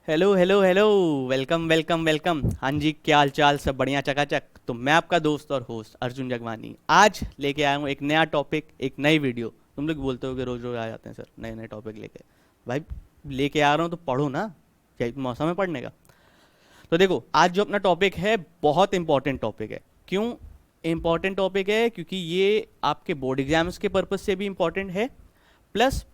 Hello hello hello. Welcome welcome welcome. हाँ जी, क्या हाल चाल? सब बढ़िया चकाचक। तो मैं आपका दोस्त और होस्ट अर्जुन जगवानी आज लेके आया हूँ एक नया टॉपिक, एक नई वीडियो। तुम लोग बोलते हो कि रोज रोज आ जाते हैं सर नए नए टॉपिक लेके। भाई, लेके आ रहा हूँ तो पढ़ो ना। क्या मौसम है पढ़ने का? तो देखो, आज जो अपना टॉपिक है बहुत इंपॉर्टेंट टॉपिक है। क्यों इंपॉर्टेंट टॉपिक है? क्योंकि ये आपके बोर्ड एग्जाम्स के पर्पज से भी इंपॉर्टेंट है। प्लस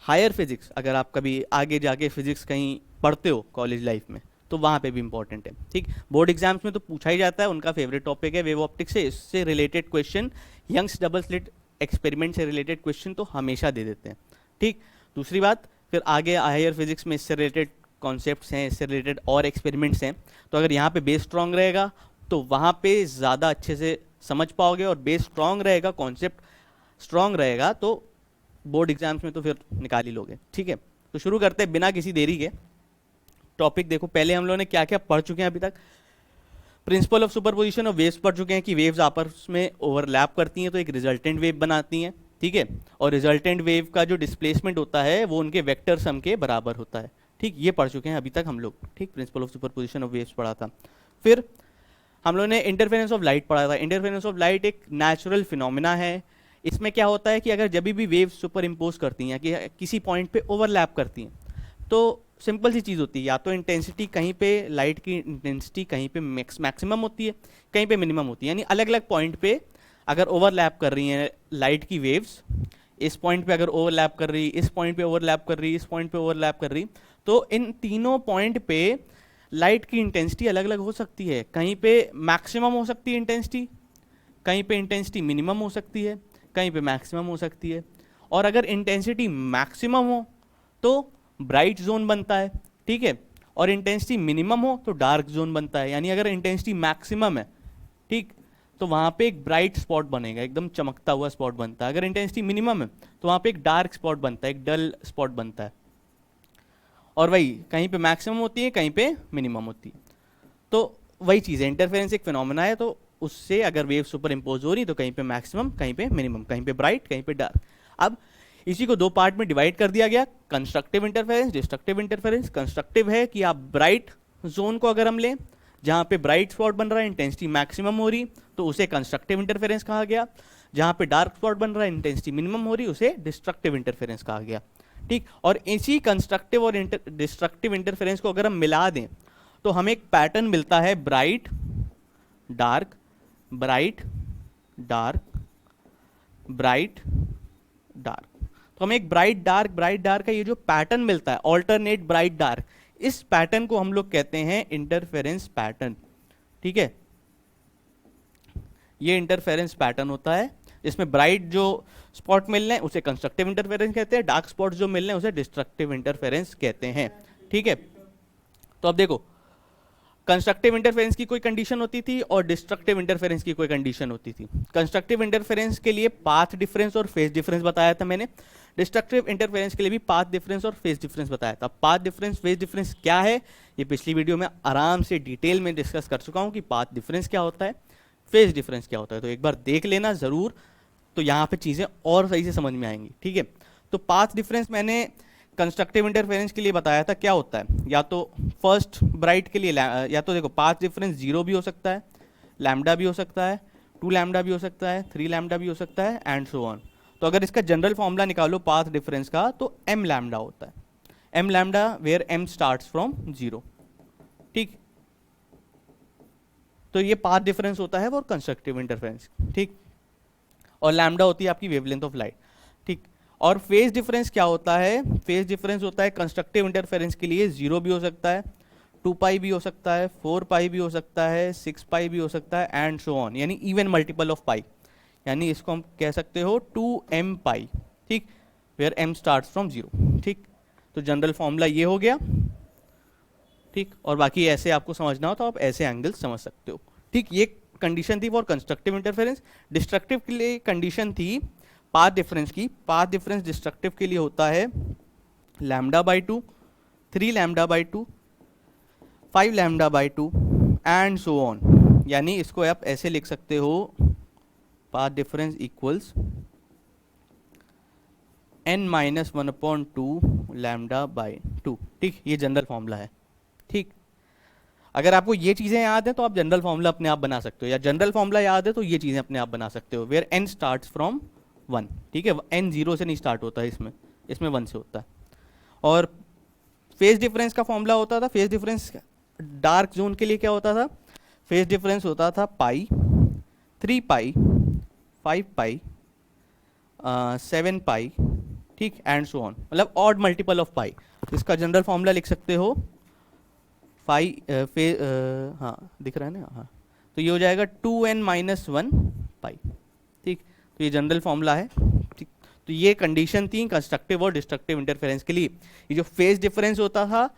हायर फिजिक्स, अगर आप कभी आगे जाके फिजिक्स कहीं पढ़ते हो कॉलेज लाइफ में, तो वहाँ पे भी इंपॉर्टेंट है। ठीक, बोर्ड एग्जाम्स में तो पूछा ही जाता है, उनका फेवरेट टॉपिक है वेव ऑप्टिक्स से। इससे related question, Young's double slit experiment से रिलेटेड क्वेश्चन तो हमेशा दे देते हैं। ठीक, दूसरी बात, फिर आगे हायर फिजिक्स में इससे रिलेटेड कॉन्सेप्ट्स हैं, इससे रिलेटेड और एक्सपेरिमेंट्स हैं। तो अगर यहाँ पे बेस स्ट्रांग रहेगा तो वहाँ पे ज़्यादा अच्छे से समझ पाओगे, और बेस स्ट्रांग रहेगा, कॉन्सेप्ट स्ट्रांग रहेगा, तो बोर्ड एग्जाम्स में तो फिर निकाल ही लोगे। ठीक है, तो शुरू करते हैं बिना किसी देरी के। टॉपिक देखो, पहले हम लोगों ने क्या क्या पढ़ चुके हैं अभी तक। प्रिंसिपल ऑफ सुपरपोजिशन और वेव्स पढ़ चुके हैं कि वेव्स आपस में ओवरलैप करती हैं तो एक रिजल्टेंट वेव बनाती हैं। ठीक है, और रिजल्टेंट वेव का जो डिस्प्लेसमेंट होता है वो उनके वेक्टर सम के बराबर होता है। ठीक, ये पढ़ चुके हैं अभी तक हम लोग। ठीक, principle of superposition of waves पढ़ा था। फिर हम लोगों ने इंटरफेरेंस ऑफ लाइट पढ़ा था। इंटरफेरेंस ऑफ लाइट एक नेचुरल फिनोमिना है। इसमें क्या होता है कि अगर जब भी वेव सुपर इम्पोज करती हैं कि किसी पॉइंट पे ओवरलैप करती हैं, तो सिंपल सी चीज़ होती है, या तो इंटेंसिटी कहीं पे, लाइट की इंटेंसिटी कहीं पे मैक्सिमम होती है, कहीं पे मिनिमम होती है। यानी अलग अलग पॉइंट पे अगर ओवरलैप कर रही हैं लाइट की वेव्स, इस पॉइंट पे अगर ओवरलैप कर रही, इस पॉइंट पे ओवरलैप कर रही, इस पॉइंट पे ओवरलैप कर रही, तो इन तीनों पॉइंट पे लाइट की इंटेंसिटी अलग अलग हो सकती है। कहीं पे मैक्सिमम हो सकती है इंटेंसिटी, कहीं पे इंटेंसिटी मिनिमम हो सकती है, कहीं पे मैक्सिमम हो सकती है। और अगर इंटेंसिटी मैक्सिमम हो तो ब्राइट जोन बनता है। ठीक है, और इंटेंसिटी मिनिमम हो तो डार्क जोन बनता है। यानी अगर इंटेंसिटी मैक्सिमम है, ठीक, तो वहां पे एक ब्राइट स्पॉट बनेगा, एकदम चमकता हुआ स्पॉट बनता है। अगर इंटेंसिटी मिनिमम है तो वहां पे एक डार्क स्पॉट बनता है, एक डल स्पॉट बनता है। और वही कहीं पे मैक्सिमम होती है, कहीं पे मिनिमम होती है। तो वही चीज़ है, इंटरफेरेंस एक फिनोमेना है। तो उससे अगर वेव सुपर इम्पोज हो रही तो कहीं पे मैक्सिमम, कहीं पे मिनिमम, कहीं पे ब्राइट, कहीं पे डार्क। अब इसी को दो पार्ट में डिवाइड कर दिया गया, constructive interference, destructive interference. Constructive है कि आप ब्राइट जोन को अगर हम लें, जहां पे ब्राइट स्पॉट बन रहा है, इंटेंसिटी मैक्सिमम हो रही, तो उसे कंस्ट्रक्टिव इंटरफेरेंस कहा गया। जहां पे डार्क स्पॉट बन रहा है, इंटेंसिटी मिनिमम हो रही, उसे डिस्ट्रक्टिव इंटरफेरेंस कहा गया। ठीक, और इसी कंस्ट्रक्टिव और डिस्ट्रक्टिव इंटरफेरेंस को अगर हम मिला दें तो हमें एक पैटर्न मिलता है, bright dark, bright dark, bright dark. तो हमें एक ब्राइट डार्क का ये जो पैटर्न मिलता है, ऑल्टरनेट ब्राइट डार्क, इस पैटर्न को हम लोग कहते हैं इंटरफेरेंस पैटर्न। ठीक है, ये इंटरफेरेंस पैटर्न होता है। इसमें ब्राइट जो स्पॉट मिल रहे हैं उसे कंस्ट्रक्टिव इंटरफेरेंस कहते हैं, डार्क स्पॉट जो मिल रहे हैं उसे डिस्ट्रक्टिव इंटरफेरेंस कहते हैं। ठीक है, तो अब देखो, कंस्ट्रक्टिव इंटरफेरेंस की कोई कंडीशन होती थी और डिस्ट्रक्टिव इंटरफेरेंस की कोई कंडीशन होती थी। कंस्ट्रक्टिव इंटरफेरेंस के लिए पाथ डिफरेंस और फेज डिफरेंस बताया था मैंने। डिस्ट्रक्टिव इंटरफेरेंस के लिए भी पाथ डिफरेंस और फेज डिफरेंस बताया था। पाथ डिफरेंस, फेज डिफरेंस क्या है, ये पिछली वीडियो में आराम से डिटेल में डिस्कस कर चुका हूं कि पाथ डिफरेंस क्या होता है, फेज डिफरेंस क्या होता है। तो एक बार देख लेना जरूर, तो यहाँ पे चीजें और सही से समझ में आएंगी। ठीक है, तो पाथ डिफरेंस मैंने कंस्ट्रक्टिव इंटरफेरेंस के लिए बताया था, क्या होता है, या तो फर्स्ट ब्राइट के लिए या तो देखो पाथ डिफरेंस 0 भी हो सकता है, लैम्डा भी हो सकता है, 2 लैम्डा भी हो सकता है, 3 लैम्डा भी हो सकता है, एंड सो ऑन। तो अगर इसका जनरल फॉर्मूला निकालो पाथ डिफरेंस का तो एम लैम्डा होता है। M lambda where m starts from 0। ठीक, तो ये पाथ डिफरेंस होता है वो कंस्ट्रक्टिव इंटरफेरेंस। ठीक, और लैम्डा होती है आपकी वेवलेंथ ऑफ लाइट। ठीक, और फेज डिफरेंस क्या होता है, फेज डिफरेंस होता है कंस्ट्रक्टिव इंटरफेरेंस के लिए 0 भी हो सकता है, 2 पाई भी हो सकता है, 4 पाई भी हो सकता है, 6 पाई भी हो सकता है, एंड सो ऑन। यानी इवन मल्टीपल ऑफ पाई, यानी इसको हम कह सकते हो 2m पाई। ठीक, वेयर m स्टार्ट्स फ्रॉम 0। ठीक, तो जनरल फॉर्मूला ये हो गया। ठीक, और बाकी ऐसे आपको समझना हो तो आप ऐसे एंगल समझ सकते हो। ठीक, ये कंडीशन थी फॉर कंस्ट्रक्टिव इंटरफेरेंस। डिस्ट्रक्टिव के लिए कंडीशन थी पाथ डिफरेंस की। पाथ डिफरेंस डिस्ट्रक्टिव के लिए होता है lambda by 2, 3 lambda by 2, 5 lambda by 2, and so on. यानी इसको आप ऐसे लिख सकते हो, path difference equals n minus 1/2 lambda by 2। ठीक, ये जनरल फॉर्मूला है। ठीक, अगर आपको ये चीज़ें याद है तो आप जनरल फॉर्मूला अपने आप बना सकते हो, या जनरल फॉर्मूला याद है तो ये चीज़ें अपने आप बना सकते हो, वेयर n स्टार्ट्स फ्रॉम 1। ठीक है, n 0 से नहीं स्टार्ट होता है, इसमें इसमें 1 से होता है। और फेज डिफरेंस का फॉर्मूला होता था, फेज डिफरेंस डार्क जोन के लिए क्या होता था, फेज डिफरेंस होता था पाई, 3 पाई, 5 पाई, 7 पाई, ठीक, एंड सो ऑन, मतलब ऑड मल्टीपल ऑफ पाई। इसका जनरल फॉर्मूला लिख सकते हो हाँ दिख रहा है ना, हाँ, तो ये हो जाएगा 2n माइनस 1 पाई। ठीक, तो ये जनरल फॉर्मूला है। ठीक, तो ये कंडीशन थी कंस्ट्रक्टिव और डिस्ट्रक्टिव इंटरफेरेंस के लिए। ये जो फेज डिफरेंस होता था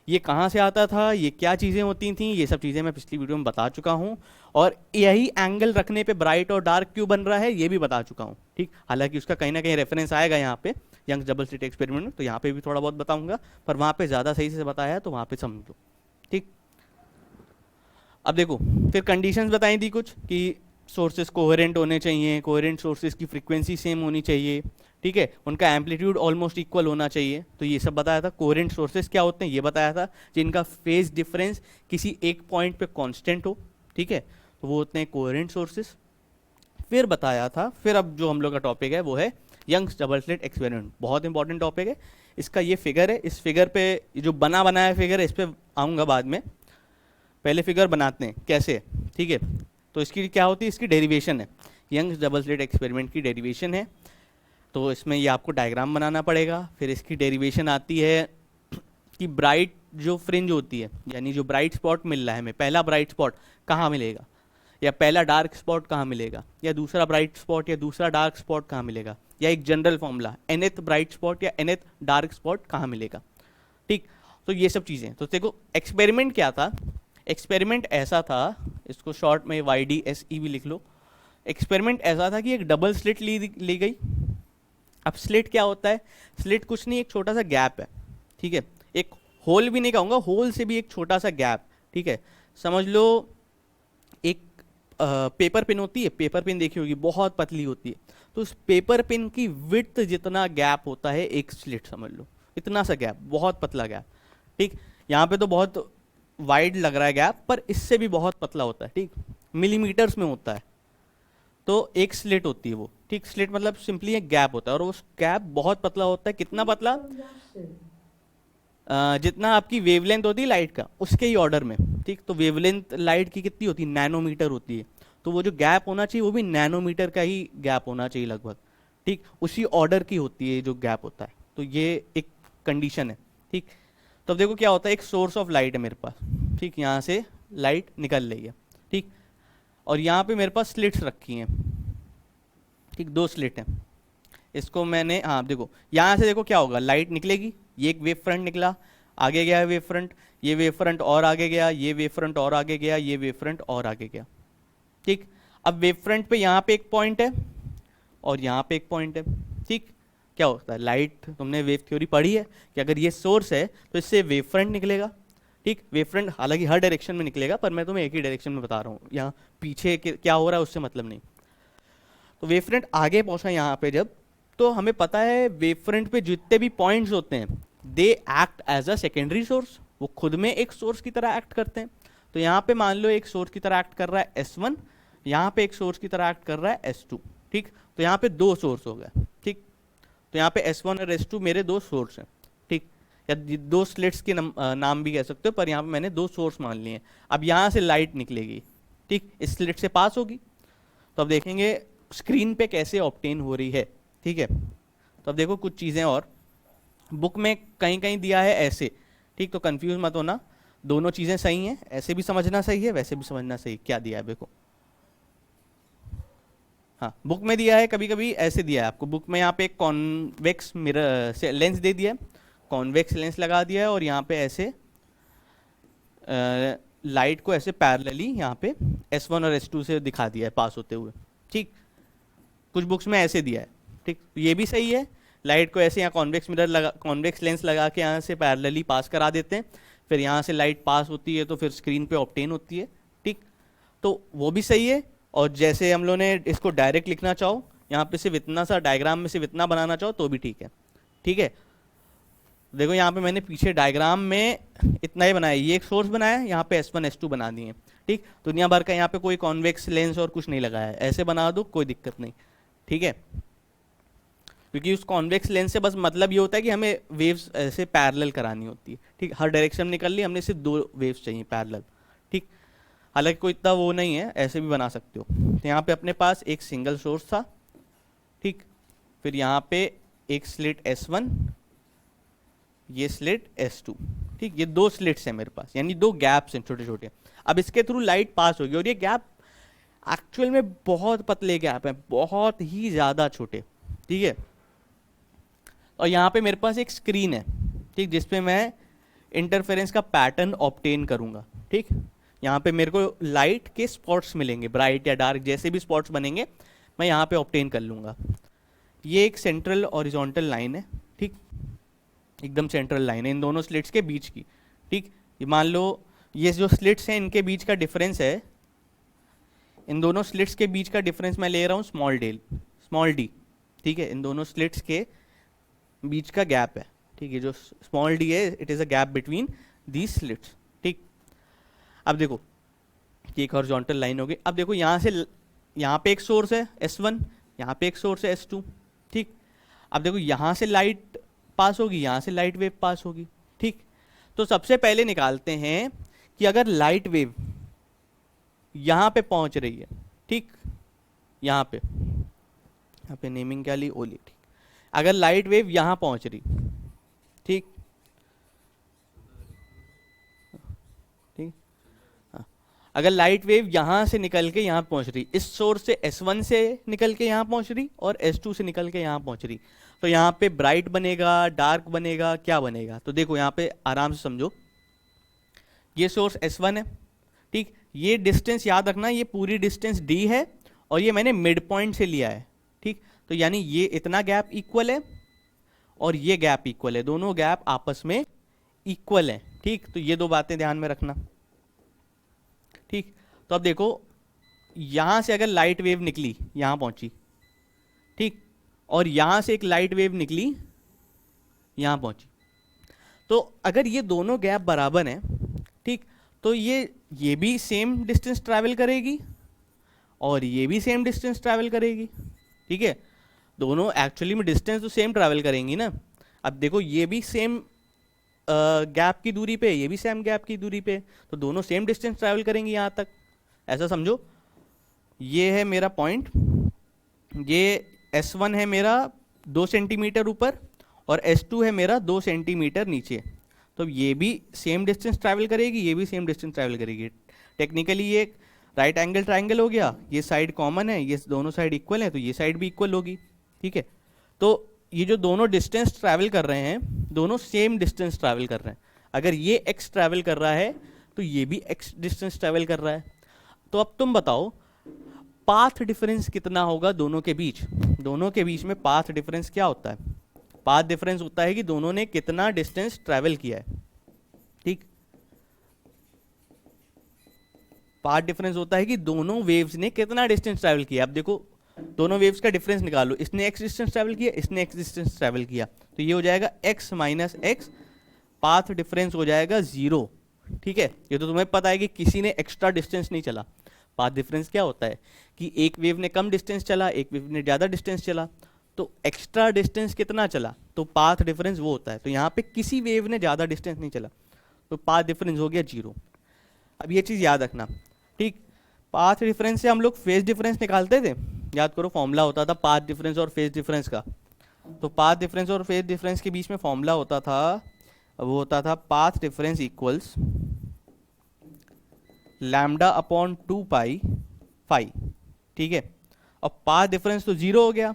ये कहाँ से आता था, ये क्या चीज़ें होती थी, ये सब चीज़ें मैं पिछली वीडियो में बता चुका हूँ। और यही एंगल रखने पे ब्राइट और डार्क क्यों बन रहा है ये भी बता चुका हूँ। ठीक, हालांकि उसका कहीं ना कहीं रेफरेंस आएगा यहाँ पे यंग्स डबल स्लिट एक्सपेरिमेंट में, तो यहाँ पे भी थोड़ा बहुत बताऊंगा, पर वहाँ पे ज़्यादा सही से बताया है तो वहाँ पे समझ लो। ठीक, अब देखो फिर कंडीशंस बताई थी कुछ कि सोर्सेज कोहेरेंट होने चाहिए, कोहेरेंट सोर्सेज की फ्रीक्वेंसी सेम होनी चाहिए, ठीक है, उनका एम्पलीट्यूड ऑलमोस्ट इक्वल होना चाहिए, तो ये सब बताया था। कोहेरेंट सोर्सेज क्या होते हैं ये बताया था, जिनका फेज डिफरेंस किसी एक पॉइंट पे कांस्टेंट हो, ठीक है, तो वो होते हैं कोहेरेंट सोर्सेज। फिर बताया था, फिर अब जो हम लोग का टॉपिक है वो है यंग्स डबल स्लिट एक्सपेरिमेंट, बहुत इंपॉर्टेंट टॉपिक है। इसका ये फिगर है, इस फिगर पे जो बना बनाया फिगर है इस पे आऊँगा बाद में, पहले फिगर बनाते हैं कैसे। ठीक है, तो इसकी क्या होती है, इसकी डेरिवेशन है, यंग्स डबल स्लिट एक्सपेरिमेंट की डेरिवेशन है। तो इसमें ये आपको डायग्राम बनाना पड़ेगा। फिर इसकी डेरिवेशन आती है कि ब्राइट जो फ्रिंज होती है, यानी जो ब्राइट स्पॉट मिल रहा है हमें, पहला ब्राइट स्पॉट कहाँ मिलेगा, या पहला डार्क स्पॉट कहाँ मिलेगा, या दूसरा ब्राइट स्पॉट या दूसरा डार्क स्पॉट कहाँ मिलेगा, या एक general formula nth bright spot या nth डार्क स्पॉट कहाँ मिलेगा। ठीक, तो ये सब चीज़ें। तो देखो एक्सपेरिमेंट क्या था, एक्सपेरिमेंट ऐसा था, इसको शॉर्ट में YDSE भी लिख लो। एक्सपेरिमेंट ऐसा था कि एक डबल स्लिट ली गई। अब स्लिट क्या होता है, स्लिट कुछ नहीं, एक छोटा सा गैप है, ठीक है, एक होल भी नहीं कहूँगा, होल से भी एक छोटा सा गैप, ठीक है, समझ लो एक पेपर पिन होती है, पेपर पिन देखी होगी बहुत पतली होती है, तो उस पेपर पिन की विड्थ जितना गैप होता है एक स्लिट, समझ लो इतना सा गैप, बहुत पतला गैप। ठीक, यहाँ पे तो बहुत वाइड लग रहा है गैप, पर इससे भी बहुत पतला होता है, ठीक, मिलीमीटर्स में होता है। तो एक स्लिट होती है वो, ठीक, स्लिट मतलब सिंपली एक गैप होता है, और उस गैप बहुत पतला होता है, कितना पतला, जितना आपकी वेवलेंथ होती है लाइट का उसके ही ऑर्डर में। ठीक, तो वेवलेंथ लाइट की कितनी होती है, नैनोमीटर होती है, तो वो जो गैप होना चाहिए वो भी नैनोमीटर का ही गैप होना चाहिए लगभग। ठीक, उसी ऑर्डर की होती है जो गैप होता है, तो ये एक कंडीशन है। ठीक, तो अब देखो क्या होता है, एक सोर्स ऑफ लाइट है मेरे पास, ठीक, यहाँ से लाइट निकल रही है, ठीक, और यहाँ पे मेरे पास स्लिट्स रखी हैं, ठीक, 2 स्लिट हैं। इसको मैंने, हाँ देखो यहाँ से देखो क्या होगा, लाइट निकलेगी, ये एक वेव फ्रंट निकला, आगे गया है वेव फ्रंट, ये वेव फ्रंट और आगे गया, ये वेव फ्रंट और आगे गया, ये वेव फ्रंट और आगे गया। ठीक, अब वेव फ्रंट पे यहाँ पे एक पॉइंट है और यहाँ पे एक पॉइंट है। ठीक, क्या होता है, लाइट तुमने वेव थ्योरी पढ़ी है कि अगर ये सोर्स है तो इससे वेव फ्रंट निकलेगा। ठीक, वेव फ्रंट हालांकि हर डायरेक्शन में निकलेगा, पर मैं तुम्हें एक ही डायरेक्शन में बता रहा हूँ, यहाँ पीछे क्या हो रहा है उससे मतलब नहीं। तो वेव फ्रंट आगे पहुँचा यहाँ पे जब, तो हमें पता है वेव फ्रंट पे जितने भी पॉइंट्स होते हैं they act as a secondary source, वो खुद में एक सोर्स की तरह एक्ट करते हैं। तो यहाँ पे मान लो एक सोर्स की तरह एक्ट कर रहा है S1, यहाँ पे एक सोर्स की तरह एक्ट कर रहा है S2। ठीक, तो यहाँ पे 2 सोर्स हो गए। ठीक, तो यहाँ पे S1 और S2 मेरे 2 सोर्स हैं। ठीक, या 2 स्लिट्स के नाम भी कह सकते हो, पर यहाँ पे मैंने 2 सोर्स मान लिए हैं। अब यहाँ से लाइट निकलेगी, ठीक, इस स्लिट से पास होगी, तो अब देखेंगे स्क्रीन पे कैसे ऑब्टेन हो रही है। ठीक है, तो अब देखो कुछ चीज़ें और बुक में कहीं कहीं दिया है ऐसे, ठीक, तो कंफ्यूज मत होना, दोनों चीज़ें सही हैं, ऐसे भी समझना सही है वैसे भी समझना सही। क्या दिया है देखो, हाँ बुक में दिया है, कभी कभी ऐसे दिया है आपको बुक में, यहाँ पे एक कॉन्वेक्स मिरर से लेंस दे दिया है, कॉन्वेक्स लेंस लगा दिया है, और यहाँ पे ऐसे लाइट को ऐसे पैरेलली यहाँ पे S1 और S2 से दिखा दिया है पास होते हुए। ठीक, कुछ बुक्स में ऐसे दिया है। ठीक, ये भी सही है, लाइट को ऐसे यहाँ कॉन्वेक्स मिरर लगा, कॉन्वेक्स लेंस लगा के यहाँ से पैरेलली पास करा देते हैं, फिर यहाँ से लाइट पास होती है तो फिर स्क्रीन पे ऑब्टेन होती है। ठीक, तो वो भी सही है। और जैसे हम लोगों ने इसको डायरेक्ट लिखना चाहो, यहाँ पे सिर्फ इतना सा डायग्राम में सिर्फ इतना बनाना चाहो तो भी ठीक है। ठीक है, देखो यहाँ पे मैंने पीछे डायग्राम में इतना ही बनाया, ये एक सोर्स बनाया, यहाँ पे S1 S2 बना दिए। ठीक, दुनिया भर का यहाँ पे कोई कॉन्वेक्स लेंस और कुछ नहीं लगाया है, ऐसे बना दो कोई दिक्कत नहीं। ठीक है, क्योंकि उस कॉन्वेक्स लेंस से बस मतलब ये होता है कि हमें वेव्स ऐसे पैरेलल करानी होती है। ठीक, हर डायरेक्शन में निकल ली, हमने सिर्फ 2 वेव्स चाहिए पैरेलल। ठीक, हालांकि कोई इतना वो नहीं है, ऐसे भी बना सकते हो। तो यहाँ पे अपने पास एक सिंगल सोर्स था। ठीक, फिर यहाँ पे एक स्लिट S1, ये स्लिट S2। ठीक, ये 2 स्लिट्स हैं मेरे पास, यानी 2 गैप्स हैं छोटे छोटे। अब इसके थ्रू लाइट पास होगी और ये गैप एक्चुअल में बहुत पतले गैप हैं, बहुत ही ज़्यादा छोटे। ठीक है, और यहाँ पे मेरे पास एक स्क्रीन है। ठीक, जिसपे मैं इंटरफेरेंस का पैटर्न ऑब्टेन करूँगा। ठीक, यहाँ पे मेरे को लाइट के स्पॉट्स मिलेंगे, ब्राइट या डार्क जैसे भी स्पॉट्स बनेंगे मैं यहाँ पे ऑब्टेन कर लूँगा। ये एक सेंट्रल हॉरिजॉन्टल लाइन है। ठीक, एकदम सेंट्रल लाइन है इन दोनों स्लिट्स के बीच की। ठीक, ये मान लो ये जो स्लिट्स हैं इनके बीच का डिफरेंस है, इन दोनों स्लिट्स के बीच का डिफरेंस मैं ले रहा हूँ स्मॉल डी। ठीक है, इन दोनों स्लिट्स के बीच का गैप है। ठीक है, जो स्मॉल डी है it is a gap between these slits. ठीक, अब देखो ये एक हॉरिजॉन्टल लाइन होगी। अब देखो यहाँ से यहाँ पे एक सोर्स है S1, यहाँ पे एक सोर्स है S2। ठीक, अब देखो यहाँ से लाइट पास होगी, यहाँ से लाइट वेव पास होगी। ठीक, तो सबसे पहले निकालते हैं कि अगर लाइट वेव यहाँ पे पहुँच रही है, ठीक, यहाँ पे नेमिंग क्या ली, ओली। ठीक, अगर लाइट वेव यहाँ पहुँच रही, ठीक ठीक, हाँ, अगर लाइट वेव यहाँ से निकल के यहाँ पहुँच रही, इस सोर्स से S1 से निकल के यहाँ पहुँच रही और S2 से निकल के यहाँ पहुँच रही, तो यहाँ पे ब्राइट बनेगा, डार्क बनेगा, क्या बनेगा? तो देखो यहाँ पे आराम से समझो, ये सोर्स S1 है। ठीक, ये डिस्टेंस याद रखना, ये पूरी डिस्टेंस D है और ये मैंने मिड पॉइंट से लिया है। ठीक, तो यानी ये इतना गैप इक्वल है और ये गैप इक्वल है, दोनों गैप आपस में इक्वल है। ठीक, तो ये 2 बातें ध्यान में रखना। ठीक, तो अब देखो यहाँ से अगर लाइट वेव निकली, यहाँ पहुँची, ठीक, और यहाँ से एक लाइट वेव निकली, यहाँ पहुँची, तो अगर ये दोनों गैप बराबर हैं, ठीक, तो ये भी सेम डिस्टेंस ट्रैवल करेगी और ये भी सेम डिस्टेंस ट्रैवल करेगी। ठीक है, दोनों एक्चुअली में डिस्टेंस तो सेम ट्रैवल करेंगी ना। अब देखो ये भी सेम गैप की दूरी पे, ये भी सेम गैप की दूरी पे, तो दोनों सेम डिस्टेंस ट्रैवल करेंगी यहाँ तक। ऐसा समझो, ये है मेरा पॉइंट, ये S1 है मेरा 2 सेंटीमीटर ऊपर और S2 है मेरा 2 सेंटीमीटर नीचे, तो ये भी सेम डिस्टेंस ट्रैवल करेगी, ये भी सेम डिस्टेंस ट्रैवल करेगी। टेक्निकली ये एक राइट एंगल ट्राइंगल हो गया, ये साइड कॉमन है, ये दोनों साइड इक्वल है, तो ये साइड भी इक्वल होगी। ठीक है, तो ये जो दोनों डिस्टेंस ट्रैवल कर रहे हैं, दोनों सेम डिस्टेंस ट्रैवल कर रहे हैं। अगर ये x ट्रैवल कर रहा है तो ये भी x डिस्टेंस ट्रैवल कर रहा है। तो अब तुम बताओ पाथ डिफरेंस कितना होगा दोनों के बीच? दोनों के बीच में पाथ डिफरेंस क्या होता है? पाथ डिफरेंस होता है कि दोनों ने कितना डिस्टेंस ट्रैवल किया है। ठीक, पाथ डिफरेंस होता है कि दोनों वेव्स ने कितना डिस्टेंस ट्रैवल किया। अब देखो दोनों वेव्स का डिफरेंस निकालो, इसने x डिस्टेंस ट्रैवल किया, इसने x डिस्टेंस ट्रैवल किया, तो ये हो जाएगा x minus x, path difference हो जाएगा 0। ठीक है, ये तो तुम्हें पता है कि किसी ने एक्स्ट्रा डिस्टेंस नहीं चला। पाथ डिफरेंस क्या होता है कि एक वेव ने कम डिस्टेंस चला, एक वेव ने ज़्यादा डिस्टेंस चला, तो एक्स्ट्रा डिस्टेंस कितना चला, तो पाथ डिफरेंस वो होता है। तो यहाँ पे किसी वेव ने ज़्यादा डिस्टेंस नहीं चला, तो पाथ डिफरेंस हो गया 0। अब ये चीज़ याद रखना। ठीक, पाथ डिफरेंस से हम लोग फेज डिफरेंस निकालते थे, याद करो फॉर्मूला होता था पाथ डिफरेंस और फेज डिफरेंस का। तो पाथ डिफरेंस और फेज डिफरेंस के बीच में फॉर्मूला होता था, वो होता था path difference equals lambda upon 2 पाई फाई। ठीक है, अब पाथ डिफरेंस तो 0 हो गया।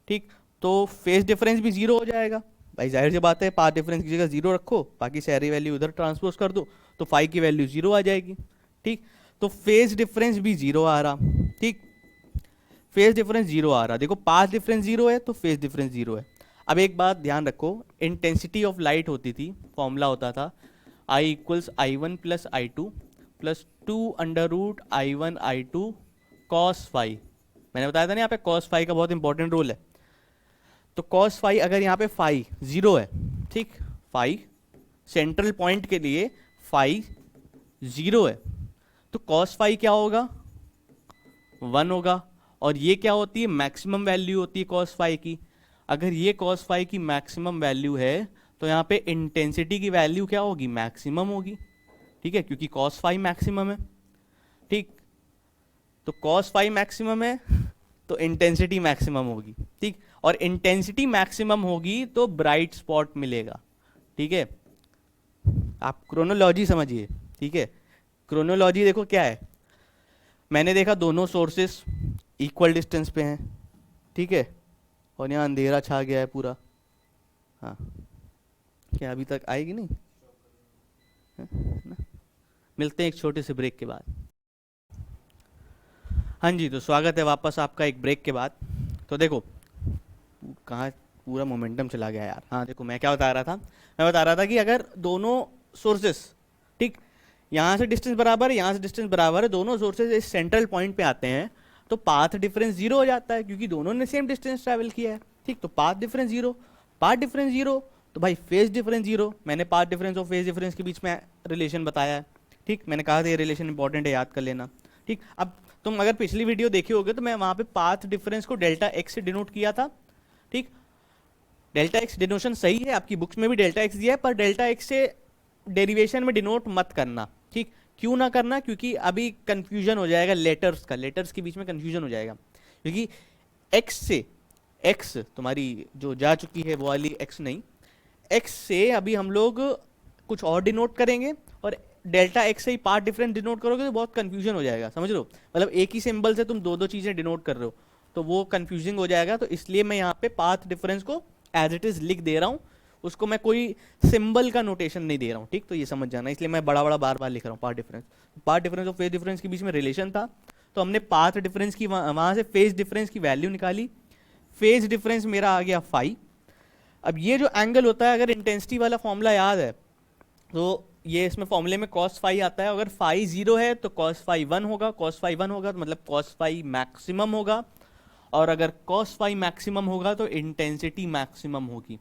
ठीक, तो फेज डिफरेंस भी 0 हो जाएगा। भाई जाहिर सी बात है, पाथ डिफरेंस की जगह 0 रखो, बाकी सारी वैल्यू उधर ट्रांसपोज कर दो, तो फाई की वैल्यू 0 आ जाएगी। ठीक, तो फेज डिफरेंस भी 0 आ रहा। ठीक, फेज डिफरेंस 0 आ रहा। देखो पाथ डिफरेंस 0 है तो फेज डिफरेंस 0 है। अब एक बात ध्यान रखो, इंटेंसिटी ऑफ लाइट होती थी, फॉर्मूला होता था I equals I1 plus I2 plus 2 under root I1 I2 cos phi. मैंने बताया था ना यहाँ पे cos फाई का बहुत इंपॉर्टेंट रोल है। तो cos फाई अगर यहाँ पे फाई जीरो है, ठीक, फाई सेंट्रल पॉइंट के लिए फाई जीरो है, तो cos फाई क्या होगा, 1 होगा। और ये क्या होती है, मैक्सिमम वैल्यू होती है cos फाई की। अगर ये cos फाई की मैक्सिमम वैल्यू है तो यहाँ पे इंटेंसिटी की वैल्यू क्या होगी, मैक्सिमम होगी, ठीक है, क्योंकि cos फाई मैक्सिमम है, ठीक। तो cos फाई मैक्सिमम है तो इंटेंसिटी मैक्सिमम होगी, ठीक। और इंटेंसिटी मैक्सिमम होगी तो ब्राइट स्पॉट मिलेगा, ठीक है। आप क्रोनोलॉजी समझिए, ठीक है। क्रोनोलॉजी देखो क्या है, मैंने देखा दोनों सोर्सेस इक्वल डिस्टेंस पे हैं, ठीक है, और यहाँ अंधेरा छा गया है पूरा। हाँ, क्या अभी तक आएगी नहीं? ना? मिलते हैं एक छोटे से ब्रेक के बाद। हाँ जी, तो स्वागत है वापस आपका एक ब्रेक के बाद। तो देखो कहाँ पूरा मोमेंटम चला गया यार। हाँ देखो, मैं क्या बता रहा था, मैं बता रहा था कि अगर दोनों सोर्सेस, ठीक, यहाँ से डिस्टेंस बराबर है, यहाँ से डिस्टेंस बराबर है, दोनों सोर्सेज इस सेंट्रल पॉइंट पे आते हैं, तो पाथ डिफरेंस जीरो हो जाता है, क्योंकि दोनों ने सेम डिस्टेंस ट्रैवल किया है, ठीक। तो path difference zero, path difference zero, तो भाई फेज डिफरेंस जीरो। मैंने पाथ डिफरेंस और फेज डिफरेंस के बीच में रिलेशन बताया है, ठीक। मैंने कहा था ये रिलेशन इंपॉर्टेंट है, याद कर लेना, ठीक। अब तुम अगर पिछली वीडियो देखी होगे तो मैं वहां पे पाथ डिफरेंस को डेल्टा एक्स से डिनोट किया था, ठीक। डेल्टा एक्स डिनोशन सही है, आपकी बुक्स में भी डेल्टा एक्स दिया है, पर डेल्टा एक्स से डेरिवेशन में डिनोट मत करना, ठीक। क्यों ना करना, क्योंकि अभी कंफ्यूजन हो जाएगा लेटर्स का, लेटर्स के बीच में कंफ्यूजन हो जाएगा, क्योंकि एक्स से, एक्स तुम्हारी जो जा चुकी है वो वाली एक्स नहीं, एक्स से अभी हम लोग कुछ और डिनोट करेंगे, और डेल्टा एक्स से ही पार्ट डिफरेंस डिनोट करोगे तो बहुत कंफ्यूजन हो जाएगा, समझ लो। मतलब एक ही सिंबल से तुम दो दो चीजें डिनोट कर रहे हो तो वो कंफ्यूजिंग हो जाएगा। तो इसलिए मैं यहाँ पे पाथ डिफरेंस को एज इट इज लिख दे रहा हूँ, उसको मैं कोई सिंबल का नोटेशन नहीं दे रहा हूँ, ठीक। तो ये समझ जाना, इसलिए मैं बड़ा बड़ा बार बार लिख रहा हूँ पाथ डिफरेंस। पाथ डिफरेंस और फेज डिफरेंस के बीच में रिलेशन था, तो हमने पाथ डिफरेंस की वहां से फेज डिफरेंस की वैल्यू निकाली। फेज डिफरेंस मेरा आ गया फाई। अब ये जो एंगल होता है, अगर इंटेंसिटी वाला फॉर्मूला याद है तो ये इसमें फॉर्मूले में cos फाई आता है। अगर फाई जीरो है तो cos फाई 1 होगा, cos फाई 1 होगा तो मतलब cos फाई मैक्सिमम होगा, और अगर cos फाई मैक्सिमम होगा तो इंटेंसिटी मैक्सिमम होगी।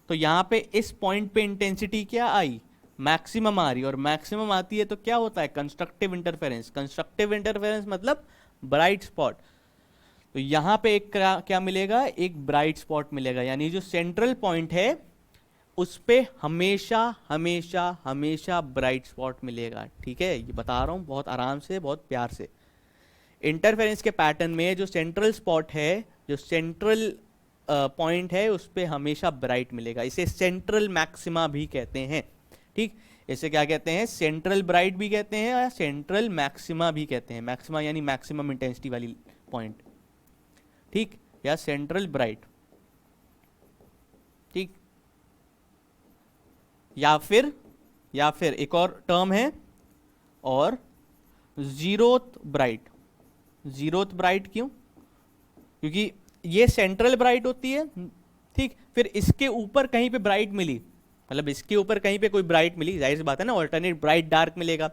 तो यहाँ पे इस पॉइंट पे इंटेंसिटी क्या आई, मैक्सिमम आ रही है, और मैक्सिमम आती है तो क्या होता है, कंस्ट्रक्टिव इंटरफेरेंस। कंस्ट्रक्टिव इंटरफेरेंस मतलब ब्राइट स्पॉट। तो यहाँ पे एक क्या मिलेगा, एक ब्राइट स्पॉट मिलेगा, यानी जो सेंट्रल पॉइंट है उस पे हमेशा हमेशा हमेशा ब्राइट स्पॉट मिलेगा, ठीक है। ये बता रहा हूँ बहुत आराम से, बहुत प्यार से। इंटरफेरेंस के पैटर्न में जो सेंट्रल स्पॉट है, जो सेंट्रल पॉइंट है, उस पे हमेशा ब्राइट मिलेगा। इसे सेंट्रल मैक्सिमा भी कहते हैं, ठीक। इसे क्या कहते हैं, सेंट्रल ब्राइट भी कहते हैं या सेंट्रल मैक्सिमा भी कहते हैं। मैक्सिमा यानी मैक्सिमम इंटेंसिटी वाली पॉइंट, ठीक, या सेंट्रल ब्राइट, ठीक। या फिर एक और टर्म है, और जीरोथ ब्राइट। जीरोथ ब्राइट क्यों, क्योंकि ये सेंट्रल ब्राइट होती है, ठीक। फिर इसके ऊपर कहीं पे ब्राइट मिली, मतलब इसके ऊपर कहीं पे कोई ब्राइट मिली, जाहिर सी बात है ना, ऑल्टरनेट ब्राइट डार्क मिलेगा,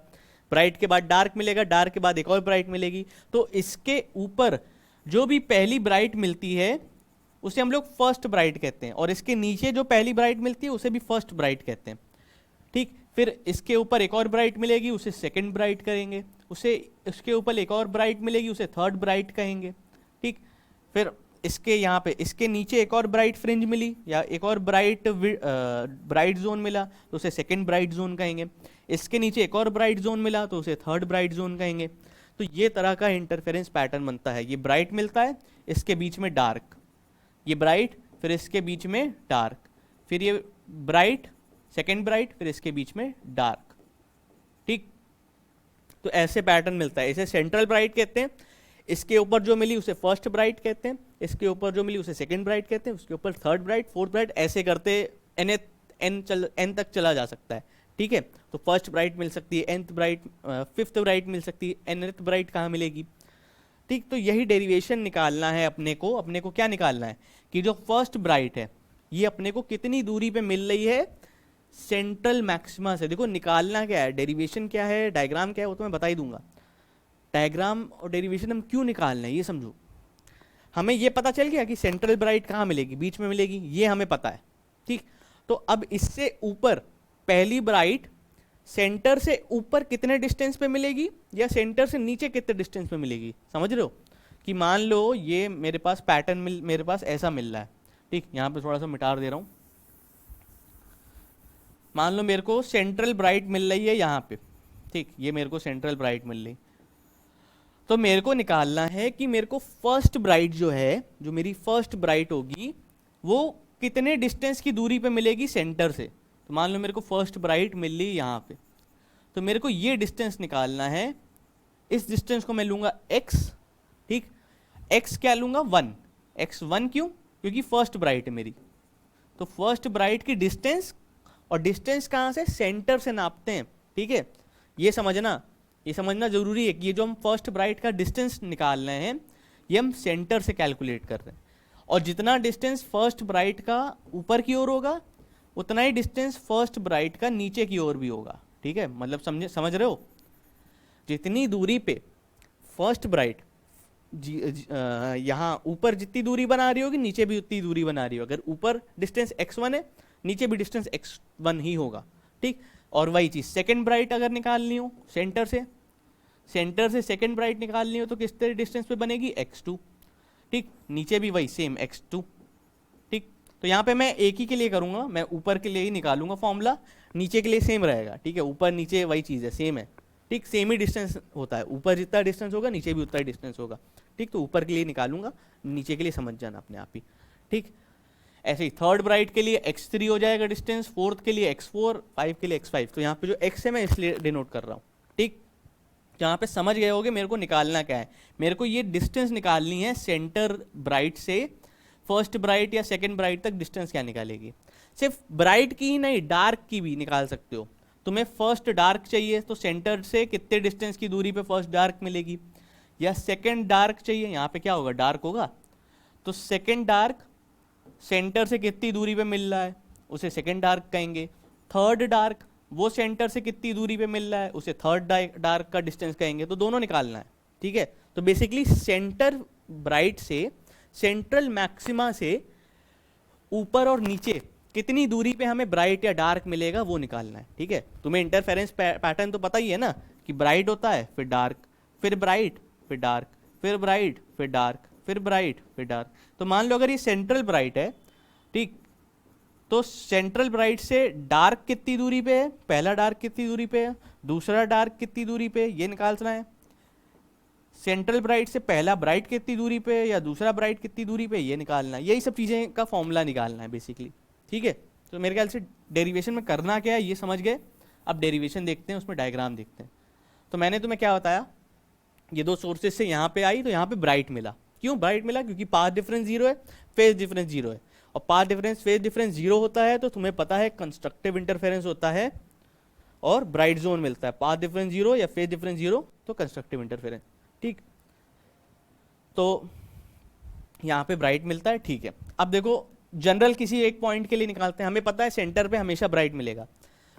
ब्राइट के बाद डार्क मिलेगा, डार्क के बाद एक और ब्राइट मिलेगी। तो इसके ऊपर जो भी पहली ब्राइट मिलती है उसे हम लोग फर्स्ट ब्राइट कहते हैं, और इसके नीचे जो पहली ब्राइट मिलती है उसे भी फर्स्ट ब्राइट कहते हैं, ठीक। फिर इसके ऊपर एक और ब्राइट मिलेगी, उसे सेकंड ब्राइट करेंगे, उसे उसके ऊपर एक और ब्राइट मिलेगी, उसे थर्ड ब्राइट कहेंगे, ठीक। फिर इसके यहाँ पे इसके नीचे एक और ब्राइट फ्रिंज मिली या एक और ब्राइट जोन मिला तो उसे सेकंड ब्राइट जोन कहेंगे। इसके नीचे एक और ब्राइट जोन मिला तो उसे थर्ड ब्राइट जोन कहेंगे। तो ये तरह का इंटरफेरेंस पैटर्न बनता है। ये ब्राइट मिलता है, इसके बीच में डार्क, ये ब्राइट, फिर इसके बीच में डार्क, फिर ये ब्राइट, सेकेंड ब्राइट, फिर इसके बीच में डार्क, ठीक। तो ऐसे पैटर्न मिलता है, इसे सेंट्रल ब्राइट कहते हैं। इसके ऊपर जो मिली उसे फर्स्ट ब्राइट कहते हैं, इसके ऊपर जो मिली उसे सेकेंड ब्राइट कहते हैं, उसके ऊपर थर्ड ब्राइट, फोर्थ ब्राइट, ऐसे करते एन तक चला जा सकता है, ठीक है। तो फर्स्ट ब्राइट मिल सकती है, एनथ ब्राइट, फिफ्थ ब्राइट मिल सकती है, एनथ ब्राइट कहाँ मिलेगी, ठीक। तो यही डेरिवेशन निकालना है अपने को क्या निकालना है कि जो फर्स्ट ब्राइट है ये अपने को कितनी दूरी पे मिल रही है सेंट्रल मैक्सिमा से। देखो निकालना क्या है, डेरिवेशन क्या है, डायग्राम क्या है, वो तो मैं बता ही दूंगा। डायग्राम और डेरिवेशन हम क्यों निकालना है ये समझो। हमें ये पता चल गया कि सेंट्रल ब्राइट कहाँ मिलेगी, बीच में मिलेगी, ये हमें पता है। ठीक, तो अब इससे ऊपर पहली ब्राइट सेंटर से ऊपर कितने डिस्टेंस पे मिलेगी या सेंटर से नीचे कितने डिस्टेंस पे मिलेगी, समझ रहे हो? कि मान लो ये मेरे पास पैटर्न मेरे पास ऐसा मिल रहा है। ठीक, यहाँ पे थोड़ा सा मिटा दे रहा हूँ। मान लो मेरे को सेंट्रल ब्राइट मिल रही है यहाँ पे। ठीक, ये मेरे को सेंट्रल ब्राइट मिल रही, तो मेरे को निकालना है कि मेरे को फर्स्ट ब्राइट जो है, जो मेरी फर्स्ट ब्राइट होगी, वो कितने डिस्टेंस की दूरी पे मिलेगी सेंटर से। तो मान लो मेरे को फर्स्ट ब्राइट मिल रही यहाँ पे, तो मेरे को ये डिस्टेंस निकालना है। इस डिस्टेंस को मैं लूंगा x। ठीक, x क्या लूंगा 1। x1 क्यों? क्योंकि फर्स्ट ब्राइट है मेरी। तो फर्स्ट ब्राइट की डिस्टेंस, और डिस्टेंस कहाँ से, सेंटर से नापते हैं। ठीक है, ये समझना जरूरी है कि ये जो हम फर्स्ट ब्राइट का डिस्टेंस निकाल रहे हैं, ये हम सेंटर से कैलकुलेट कर रहे हैं। और जितना डिस्टेंस फर्स्ट ब्राइट का ऊपर की ओर होगा, उतना ही डिस्टेंस फर्स्ट ब्राइट का नीचे की ओर भी होगा। ठीक है, मतलब समझ रहे हो? जितनी दूरी पे फर्स्ट ब्राइट यहाँ ऊपर जितनी दूरी बना रही होगी, नीचे भी उतनी दूरी बना रही होगी। अगर ऊपर डिस्टेंस x1 है, नीचे भी डिस्टेंस x1 ही होगा। ठीक, और वही चीज सेकंड ब्राइट अगर निकालनी हो सेंटर से सेकंड ब्राइट निकालनी हो तो किस तरह डिस्टेंस पे बनेगी, x2। ठीक, नीचे भी वही सेम x2। ठीक, तो यहाँ पे मैं एक ही के लिए करूंगा, मैं ऊपर के लिए ही निकालूंगा फॉर्मूला, नीचे के लिए सेम रहेगा। ठीक है, ऊपर नीचे वही चीज़ है, सेम है। ठीक, सेम ही डिस्टेंस होता है, ऊपर जितना डिस्टेंस होगा नीचे भी उतना ही डिस्टेंस होगा। ठीक, तो ऊपर के लिए निकालूंगा, नीचे के लिए समझ जाना अपने आप ही। ठीक, ऐसे ही थर्ड ब्राइट के लिए x3 हो जाएगा डिस्टेंस, फोर्थ के लिए x4, 5 के लिए x5। तो यहाँ पे जो x है मैं इसलिए डिनोट कर रहा हूँ। ठीक, यहाँ पे समझ गए होगे मेरे को निकालना क्या है। मेरे को ये डिस्टेंस निकालनी है सेंटर ब्राइट से फर्स्ट ब्राइट या सेकंड ब्राइट तक डिस्टेंस क्या निकालेगी। सिर्फ ब्राइट की ही नहीं, डार्क की भी निकाल सकते हो। तुम्हें फर्स्ट डार्क चाहिए तो सेंटर से कितने डिस्टेंस की दूरी पे फर्स्ट डार्क मिलेगी, या सेकंड डार्क चाहिए, यहाँ पे क्या होगा, डार्क होगा, तो सेकंड डार्क सेंटर से कितनी दूरी पे मिल रहा है, उसे सेकंड डार्क कहेंगे। थर्ड डार्क वो सेंटर से कितनी दूरी पे मिल रहा है, उसे थर्ड डार्क का डिस्टेंस कहेंगे। तो दोनों निकालना है। ठीक है, तो बेसिकली सेंटर ब्राइट से सेंट्रल मैक्सिमा से ऊपर और नीचे कितनी दूरी पे हमें ब्राइट या डार्क मिलेगा वो निकालना है। ठीक है, तुम्हें इंटरफेरेंस पैटर्न तो पता ही है ना, कि ब्राइट होता है, फिर डार्क, फिर ब्राइट, फिर डार्क, फिर ब्राइट, फिर डार्क, फिर ब्राइट, फिर डार्क। तो मान लो अगर ये सेंट्रल ब्राइट है, ठीक, तो सेंट्रल ब्राइट से डार्क कितनी दूरी पे है, पहला डार्क कितनी दूरी पे है, दूसरा डार्क कितनी दूरी पे, ये निकालना है। सेंट्रल ब्राइट से पहला ब्राइट कितनी दूरी पे या दूसरा ब्राइट कितनी दूरी पे, ये निकालना है। यही सब चीज़ें का फॉर्मूला निकालना है बेसिकली। ठीक है, तो मेरे ख्याल से डेरिवेशन में करना क्या है ये समझ गए। अब डेरिवेशन देखते हैं, उसमें डायग्राम देखते हैं। तो मैंने तुम्हें क्या बताया, ये दो सोर्सेज से यहाँ पे आई तो यहाँ पे ब्राइट मिला। क्यों ब्राइट मिला? क्योंकि पाथ डिफरेंस जीरो है, फेज डिफरेंस जीरो है। और path difference phase difference zero होता है तो तुम्हें पता है कंस्ट्रक्टिव इंटरफेरेंस होता है और ब्राइट जोन मिलता है। पाथ डिफरेंस जीरो या फेज डिफरेंस जीरो तो कंस्ट्रक्टिव इंटरफेरेंस। ठीक, तो यहाँ पे ब्राइट मिलता है। ठीक है, अब देखो जनरल किसी एक पॉइंट के लिए निकालते हैं। हमें पता है सेंटर पे हमेशा ब्राइट मिलेगा,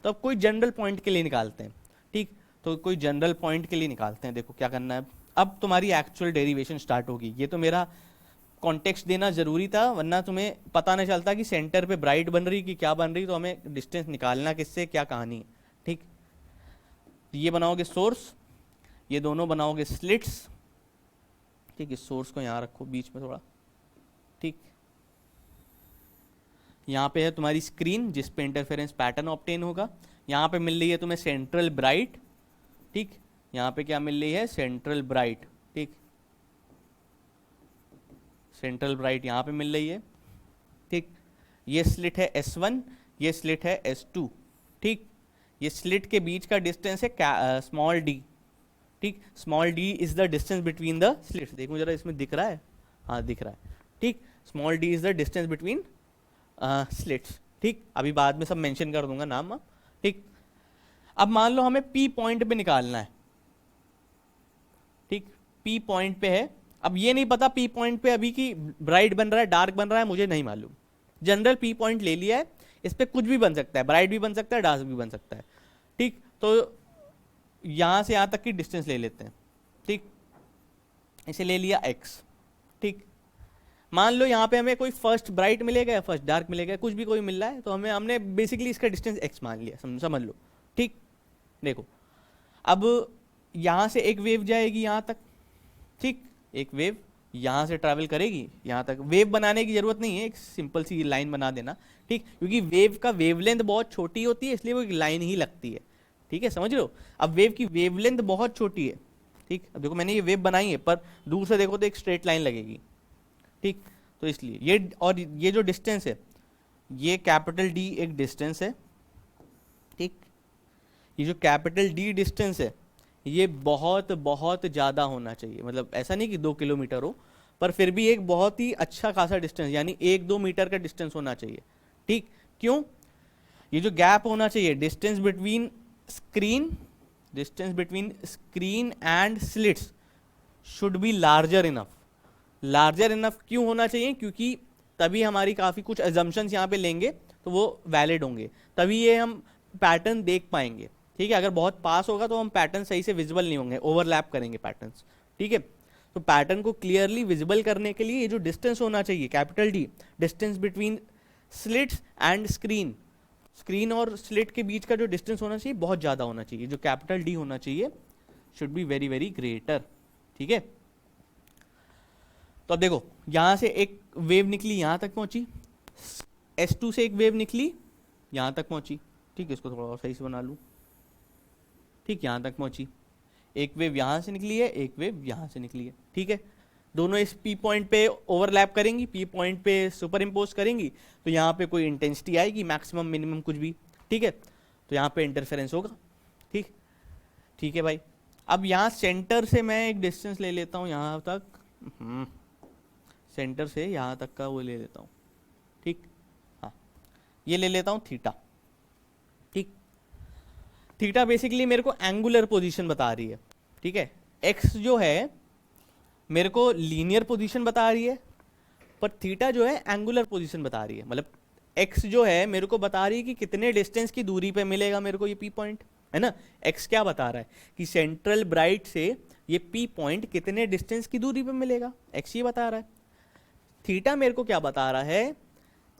तो अब कोई जनरल पॉइंट के लिए निकालते हैं। ठीक, तो कोई जनरल पॉइंट के लिए निकालते हैं। देखो क्या करना है, अब तुम्हारी एक्चुअल डेरिवेशन स्टार्ट होगी। ये तो मेरा कॉन्टेक्स्ट देना जरूरी था, वरना तुम्हें पता नहीं चलता कि सेंटर पे ब्राइट बन रही कि क्या बन रही। तो हमें डिस्टेंस निकालना किससे, क्या कहानी है। ठीक, ये बनाओगे सोर्स, ये दोनों बनाओगे स्लिट्स। ठीक, इस सोर्स को यहाँ रखो बीच में थोड़ा। ठीक, यहाँ पे है तुम्हारी स्क्रीन जिस पे इंटरफेरेंस पैटर्न ऑब्टेन होगा। यहाँ पे मिल रही है तुम्हें सेंट्रल ब्राइट। ठीक, यहाँ पे क्या मिल रही है, सेंट्रल ब्राइट। ठीक, सेंट्रल ब्राइट यहाँ पे मिल रही है। ठीक, ये स्लिट है S1, ये स्लिट है S2। ठीक, ये स्लिट के बीच का डिस्टेंस है स्मॉल d। ठीक, small d is the distance between the slits. देखो जरा इसमें दिख रहा है, हाँ दिख रहा है। ठीक, small d is the distance between slits. ठीक, अभी बाद में सब मेंशन कर दूंगा नाम। ठीक, अब मान लो हमें P पॉइंट पे निकालना है। ठीक, P पॉइंट पे है। अब ये नहीं पता P पॉइंट पे अभी की ब्राइट बन रहा है डार्क बन रहा है, मुझे नहीं मालूम। जनरल P पॉइंट ले लिया है, इस पे कुछ भी बन सकता है, ब्राइट भी बन सकता है, डार्क भी बन सकता है। ठीक, तो यहां से यहां तक की डिस्टेंस ले लेते हैं। ठीक, इसे ले लिया x। ठीक, मान लो यहाँ पे हमें कोई फर्स्ट ब्राइट मिलेगा या फर्स्ट डार्क मिलेगा, कुछ भी कोई मिल रहा है, तो हमने बेसिकली इसका डिस्टेंस x मान लिया, समझ लो। ठीक, देखो अब यहाँ से एक वेव जाएगी यहाँ तक, ठीक, एक वेव यहाँ से ट्रैवल करेगी यहाँ तक। वेव बनाने की जरूरत नहीं है, एक सिंपल सी लाइन बना देना, ठीक, क्योंकि वेव का वेवलेंथ बहुत छोटी होती है, इसलिए वो एक लाइन ही लगती है। ठीक है, समझ लो। अब वेव की वेवलेंथ बहुत छोटी है, ठीक, अब देखो मैंने ये वेव बनाई है, पर दूर से देखो तो एक स्ट्रेट लाइन लगेगी, ठीक, तो इसलिए ये, और ये जो डिस्टेंस है, ये कैपिटल डी एक डिस्टेंस है, ठीक, ये जो कैपिटल डी डिस्टेंस है ये बहुत बहुत ज़्यादा होना चाहिए, मतलब ऐसा नहीं कि 2 किलोमीटर हो, पर फिर भी एक बहुत ही अच्छा खासा डिस्टेंस, यानी 1-2 मीटर का डिस्टेंस होना चाहिए। ठीक, क्यों? ये जो गैप होना चाहिए, distance between screen and slits should be larger enough. Larger enough क्यों होना चाहिए? क्योंकि तभी हमारी काफ़ी कुछ एजम्पशंस यहाँ पे लेंगे तो वो वैलिड होंगे, तभी ये हम पैटर्न देख पाएंगे। ठीक है, अगर बहुत पास होगा तो हम पैटर्न सही से विजिबल नहीं होंगे, ओवरलैप करेंगे पैटर्न्स। ठीक है, तो पैटर्न को क्लियरली विजिबल करने के लिए ये जो डिस्टेंस होना चाहिए, capital d, distance between slits and screen और स्लिट के बीच का जो डिस्टेंस होना चाहिए बहुत ज़्यादा होना चाहिए, जो कैपिटल डी होना चाहिए should be very very greater. ठीक है, तो अब देखो यहाँ से एक वेव निकली, यहाँ तक पहुँची, S2 से एक वेव निकली, यहाँ तक पहुँची, ठीक है, इसको थोड़ा और सही से बना लूँ, ठीक, यहाँ तक पहुँची, एक वेव यहाँ से निकली है, एक वेव यहाँ से निकली है, ठीक है, दोनों इस P पॉइंट पे ओवरलैप करेंगी, P पॉइंट पे सुपर इम्पोज करेंगी, तो यहाँ पे कोई इंटेंसिटी आएगी, मैक्सिमम मिनिमम कुछ भी, ठीक है, तो यहाँ पे इंटरफेरेंस होगा। ठीक, ठीक है भाई। अब यहाँ सेंटर से मैं एक डिस्टेंस ले लेता हूँ यहाँ तक, सेंटर से यहाँ तक का वो ले लेता हूँ, ठीक, हाँ, ये ले लेता हूँ थीटा। ठीक, थीटा बेसिकली मेरे को एंगुलर पोजीशन बता रही है, ठीक है, एक्स जो है मेरे को लीनियर पोजीशन बता रही है, पर थीटा जो है एंगुलर पोजीशन बता रही है, मतलब एक्स जो है मेरे को बता रही है कि कितने डिस्टेंस की दूरी पे मिलेगा मेरे को ये पी पॉइंट, है ना। एक्स क्या बता रहा है कि सेंट्रल ब्राइट से ये पी पॉइंट कितने डिस्टेंस की दूरी पे मिलेगा, एक्स ये बता रहा है। थीटा मेरे को क्या बता रहा है,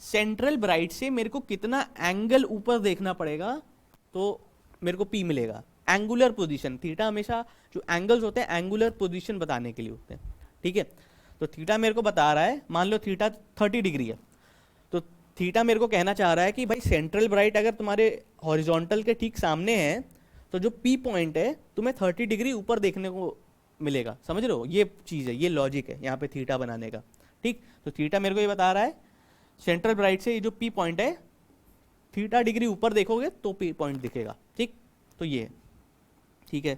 सेंट्रल ब्राइट से मेरे को कितना एंगल ऊपर देखना पड़ेगा तो मेरे को पी मिलेगा। एंगुलर पोजीशन, थीटा हमेशा जो एंगल्स होते हैं एंगुलर पोजीशन बताने के लिए होते हैं, ठीक है। तो थीटा मेरे को बता रहा है, मान लो थीटा 30 डिग्री है, तो थीटा मेरे को कहना चाह रहा है कि भाई सेंट्रल ब्राइट अगर तुम्हारे हॉरिजॉन्टल के ठीक सामने है तो जो पी पॉइंट है तुम्हें 30 डिग्री ऊपर देखने को मिलेगा, समझ रहे हो, ये चीज़ है, ये लॉजिक है यहाँ पे थीटा बनाने का। ठीक, तो थीटा मेरे को ये बता रहा है सेंट्रल ब्राइट से ये जो पी पॉइंट है थीटा डिग्री ऊपर देखोगे तो पी पॉइंट दिखेगा। ठीक, तो ये ठीक है,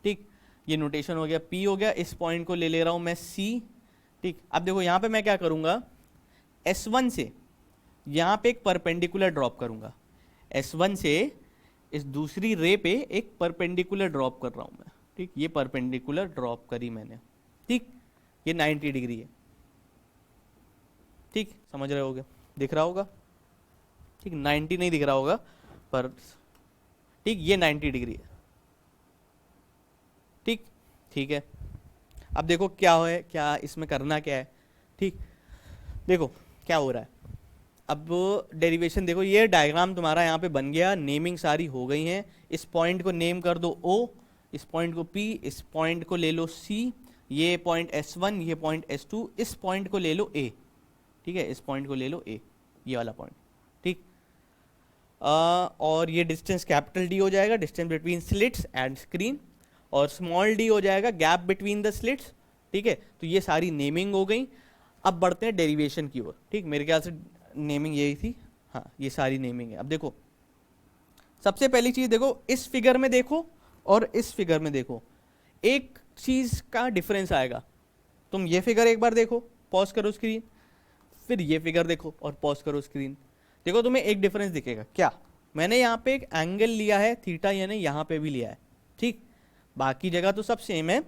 ठीक, ये नोटेशन हो गया, पी हो गया, इस पॉइंट को ले ले रहा हूँ मैं सी। ठीक, अब देखो यहाँ पे मैं क्या करूँगा, S1 से यहाँ पे एक परपेंडिकुलर ड्रॉप करूँगा, S1 से इस दूसरी रे पे एक परपेंडिकुलर ड्रॉप कर रहा हूँ मैं। ठीक, ये परपेंडिकुलर ड्रॉप करी मैंने, ठीक, ये 90 डिग्री है। ठीक, समझ रहे होगे, दिख रहा होगा, ठीक, 90 नहीं दिख रहा होगा पर ठीक, ये 90 डिग्री है। ठीक, ठीक है, अब देखो क्या है, क्या इसमें करना क्या है। ठीक, देखो क्या हो रहा है, अब डेरिवेशन देखो, ये डायग्राम तुम्हारा यहाँ पे बन गया, नेमिंग सारी हो गई हैं। इस पॉइंट को नेम कर दो O, इस पॉइंट को P, इस पॉइंट को ले लो C, ये पॉइंट S1, ये पॉइंट S2, इस पॉइंट को ले लो A। ठीक है, इस पॉइंट को ले लो A, ये वाला पॉइंट। ठीक, और ये डिस्टेंस कैपिटल D हो जाएगा, distance between slits and screen, और स्मॉल d हो जाएगा गैप बिटवीन द स्लिट्स। ठीक है, तो ये सारी नेमिंग हो गई। अब बढ़ते हैं डेरिवेशन की ओर। ठीक, मेरे ख्याल से नेमिंग यही थी, हाँ, ये सारी नेमिंग है। अब देखो सबसे पहली चीज़ देखो, इस फिगर में देखो और इस फिगर में देखो, एक चीज़ का डिफरेंस आएगा। तुम ये फिगर एक बार देखो, पॉज करो स्क्रीन, फिर ये फिगर देखो और पॉज करो स्क्रीन, देखो तुम्हें एक डिफरेंस दिखेगा। क्या, मैंने यहाँ पे एक एंगल लिया है थीटा, यानी यहाँ पे भी लिया है। ठीक, बाकी जगह तो सब सेम है,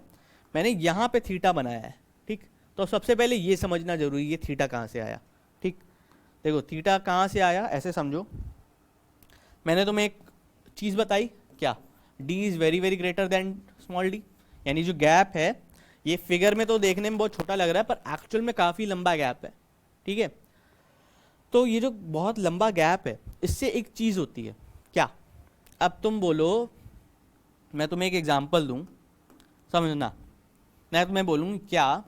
मैंने यहाँ पे थीटा बनाया है। ठीक, तो सबसे पहले ये समझना जरूरी है थीटा कहाँ से आया। ठीक, देखो थीटा कहाँ से आया, ऐसे समझो, मैंने तुम्हें एक चीज़ बताई, क्या, d is very very greater than small d, यानी जो गैप है ये फिगर में तो देखने में बहुत छोटा लग रहा है पर एक्चुअल में काफ़ी लंबा गैप है, ठीक है। तो ये जो बहुत लंबा गैप है इससे एक चीज़ होती है क्या, अब तुम बोलो, मैं तुम्हें एक एग्जांपल दूं, समझना, मैं तुम्हें बोलूँ क्या,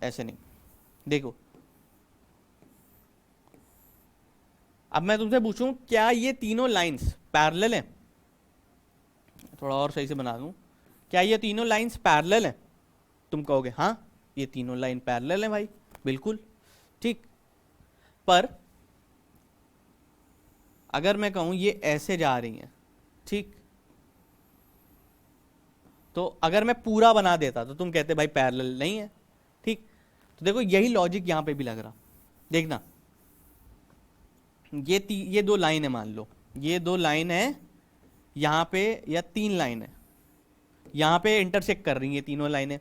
ऐसे नहीं, देखो अब मैं तुमसे पूछूं क्या ये तीनों लाइंस पैरेलल हैं, थोड़ा और सही से बना दूं, क्या ये तीनों लाइंस पैरेलल हैं, तुम कहोगे हाँ ये तीनों लाइन पैरेलल हैं भाई, बिल्कुल ठीक। पर अगर मैं कहूं ये ऐसे जा रही हैं, ठीक, तो अगर मैं पूरा बना देता तो तुम कहते भाई पैरेलल नहीं है, ठीक। तो देखो यही लॉजिक यहां पे भी लग रहा, देखना ये दो लाइन है, मान लो ये दो लाइन है यहां पे, या तीन लाइन है यहां पे इंटरसेक्ट कर रही है तीनों लाइनें,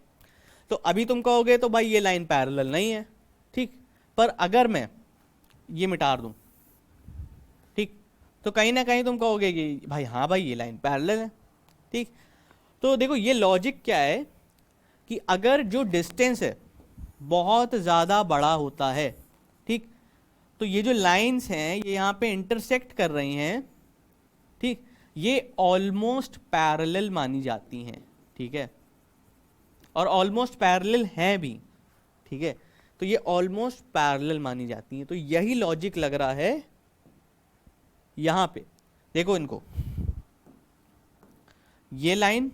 तो अभी तुम कहोगे तो भाई ये लाइन पैरेलल नहीं है, ठीक। पर अगर मैं ये मिटा दूं, ठीक, तो कहीं ना कहीं तुम कहोगे कि भाई हाँ भाई ये लाइन पैरेलल है, ठीक। तो देखो ये लॉजिक क्या है कि अगर जो डिस्टेंस है बहुत ज़्यादा बड़ा होता है, ठीक, तो ये जो लाइंस हैं ये यहाँ पे इंटरसेक्ट कर रही हैं, ठीक, ये ऑलमोस्ट पैरेलल मानी जाती हैं, ठीक है, और ऑलमोस्ट पैरेलल हैं भी, ठीक है। तो ये ऑलमोस्ट पैरेलल मानी जाती हैं, तो यही लॉजिक लग रहा है यहाँ पे। देखो इनको, ये लाइन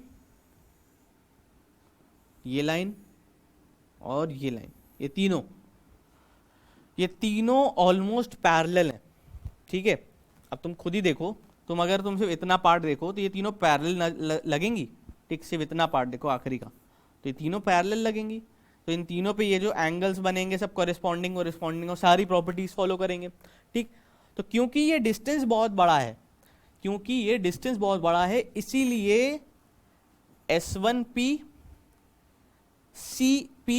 और ये लाइन, ये तीनों ऑलमोस्ट पैरेलल हैं, ठीक है। अब तुम खुद ही देखो, तुम अगर तुम सिर्फ इतना पार्ट देखो तो ये तीनों पैरेलल लगेंगी, ठीक, सिर्फ इतना पार्ट देखो आखिरी का, तो ये तीनों पैरेलल लगेंगी, तो इन तीनों पे ये जो एंगल्स बनेंगे सब कॉरेस्पॉन्डिंग और सारी प्रॉपर्टीज फॉलो करेंगे, ठीक। तो क्योंकि ये डिस्टेंस बहुत बड़ा है, इसीलिए S1P CP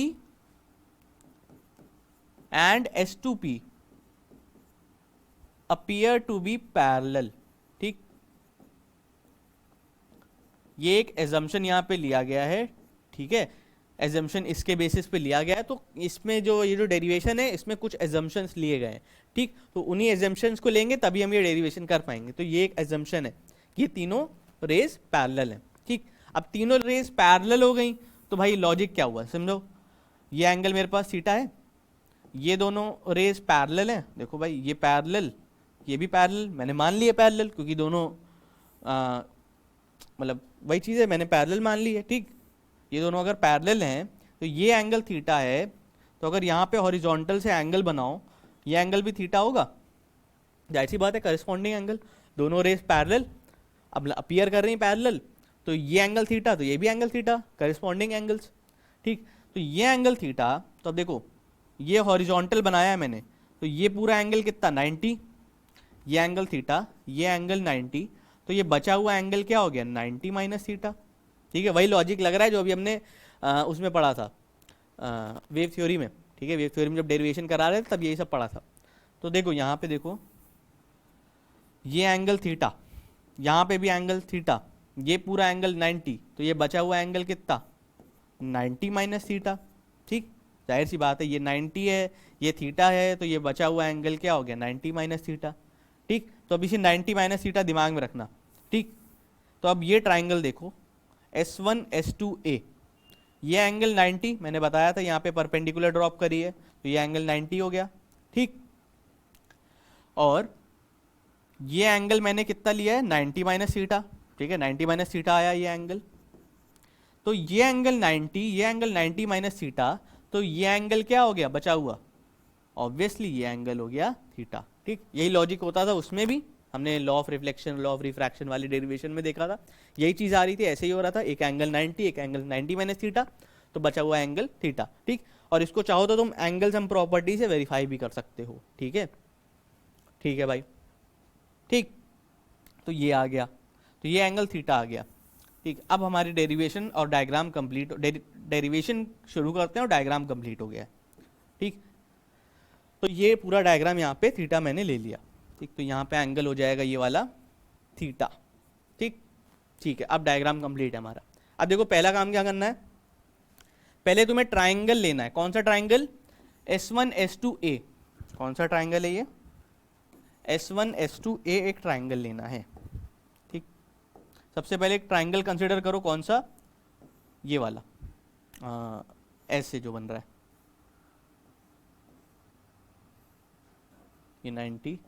and S2P appear to be parallel, ठीक। ये एक एजम्पशन यहां पे लिया गया है, ठीक है, एजम्पशन इसके बेसिस पे लिया गया है, तो इसमें जो ये जो डेरिवेशन है इसमें कुछ एजम्पशंस लिए गए हैं, ठीक। तो उन्हीं एजम्पशंस को लेंगे तभी हम ये डेरिवेशन कर पाएंगे। तो ये एक एजम्पशन है कि ये तीनों रेज पैरेलल हैं, ठीक। अब तीनों रेज पैरेलल हो गई तो भाई लॉजिक क्या हुआ समझो, ये एंगल मेरे पास थीटा है, ये दोनों रेज पैरेलल हैं, देखो भाई ये पैरेलल, ये भी पैरेलल, मैंने मान लिया पैरेलल क्योंकि दोनों मतलब वही चीज़ है, मैंने पैरेलल मान ली है, ठीक। ये दोनों अगर पैरेलल हैं तो ये एंगल थीटा है, तो अगर यहाँ पे हॉरिजॉन्टल से एंगल बनाओ ये एंगल भी थीटा होगा, जाहिर सी बात है, करस्पॉन्डिंग एंगल, दोनों रेस पैरेलल अब अपीयर कर रही हैं पैरेलल, तो ये एंगल थीटा तो ये भी एंगल थीटा, करस्पॉन्डिंग एंगल्स, ठीक। तो ये एंगल थीटा, तो अब देखो ये हॉरिजॉन्टल बनाया है मैंने, तो ये पूरा एंगल कितना 90, ये एंगल थीटा, ये एंगल 90, तो ये बचा हुआ एंगल क्या हो गया 90 माइनस थीटा, ठीक है। वही लॉजिक लग रहा है जो अभी हमने उसमें पढ़ा था वेव थ्योरी में, ठीक है, वेव थ्योरी में जब डेरिवेशन करा रहे थे तब यही सब पढ़ा था। तो देखो यहाँ पे देखो ये एंगल थीटा, यहाँ पे भी एंगल थीटा, ये पूरा एंगल 90, तो ये बचा हुआ एंगल कितना 90 माइनस थीटा, ठीक। जाहिर सी बात है ये 90 है, ये थीटा है, तो ये बचा हुआ एंगल क्या हो गया 90 माइनस थीटा, ठीक। तो अब इसे 90 माइनस थीटा दिमाग में रखना, ठीक। तो अब ये ट्राइंगल देखो S1 S2A, ये एंगल 90 मैंने बताया था यहाँ पे परपेंडिकुलर ड्रॉप करी है, तो ये एंगल 90 हो गया, ठीक। और ये एंगल मैंने कितना लिया है 90 माइनस थीटा, ठीक है, 90 माइनस थीटा आया ये एंगल, तो ये एंगल 90 माइनस थीटा, तो ये एंगल क्या हो गया बचा हुआ, ऑब्वियसली ये एंगल हो गया थीटा, ठीक। यही लॉजिक होता था उसमें भी, हमने law of reflection law of refraction वाली डेरिवेशन में देखा था, यही चीज़ आ रही थी, ऐसे ही हो रहा था, एक एंगल 90 एक एंगल 90 माइनस थीटा, तो बचा हुआ एंगल थीटा, ठीक। और इसको चाहो तो तुम एंगल सम प्रॉपर्टी से वेरीफाई भी कर सकते हो, ठीक है, ठीक है भाई, ठीक। तो ये आ गया, तो ये एंगल थीटा आ गया, ठीक। अब हमारी डेरिवेशन और डायग्राम कंप्लीट, डेरिवेशन शुरू करते हैं और डायग्राम कंप्लीट हो गया, ठीक। तो ये पूरा डायग्राम यहाँ पे थीटा मैंने ले लिया, ठीक। तो यहाँ पे एंगल हो जाएगा ये वाला थीटा, ठीक, ठीक है। अब डायग्राम कंप्लीट है हमारा। अब देखो पहला काम क्या करना है, पहले तुम्हें ट्राइंगल लेना है। कौन सा ट्राइंगल? S1 S2 A। कौन सा ट्राइंगल है ये? S1 S2 A एक ट्राइंगल लेना है। ठीक, सबसे पहले एक ट्राइंगल कंसिडर करो। कौन सा? ये वाला, ऐसे जो बन रहा है, ये 90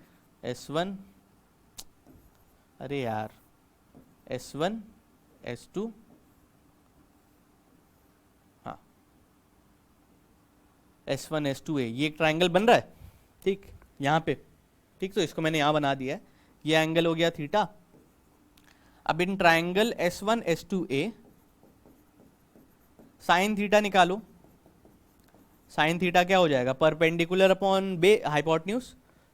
S1, अरे यार S1 S2, हाँ S1 S2 A, ये एक ट्राइंगल बन रहा है। ठीक, यहाँ पे। ठीक, तो इसको मैंने यहाँ बना दिया है। ये एंगल हो गया थीटा। अब in triangle S1 S2 A sine theta निकालो। साइन थीटा क्या हो जाएगा? परपेंडिकुलर अपॉन बे हाइपोटेन्यूज।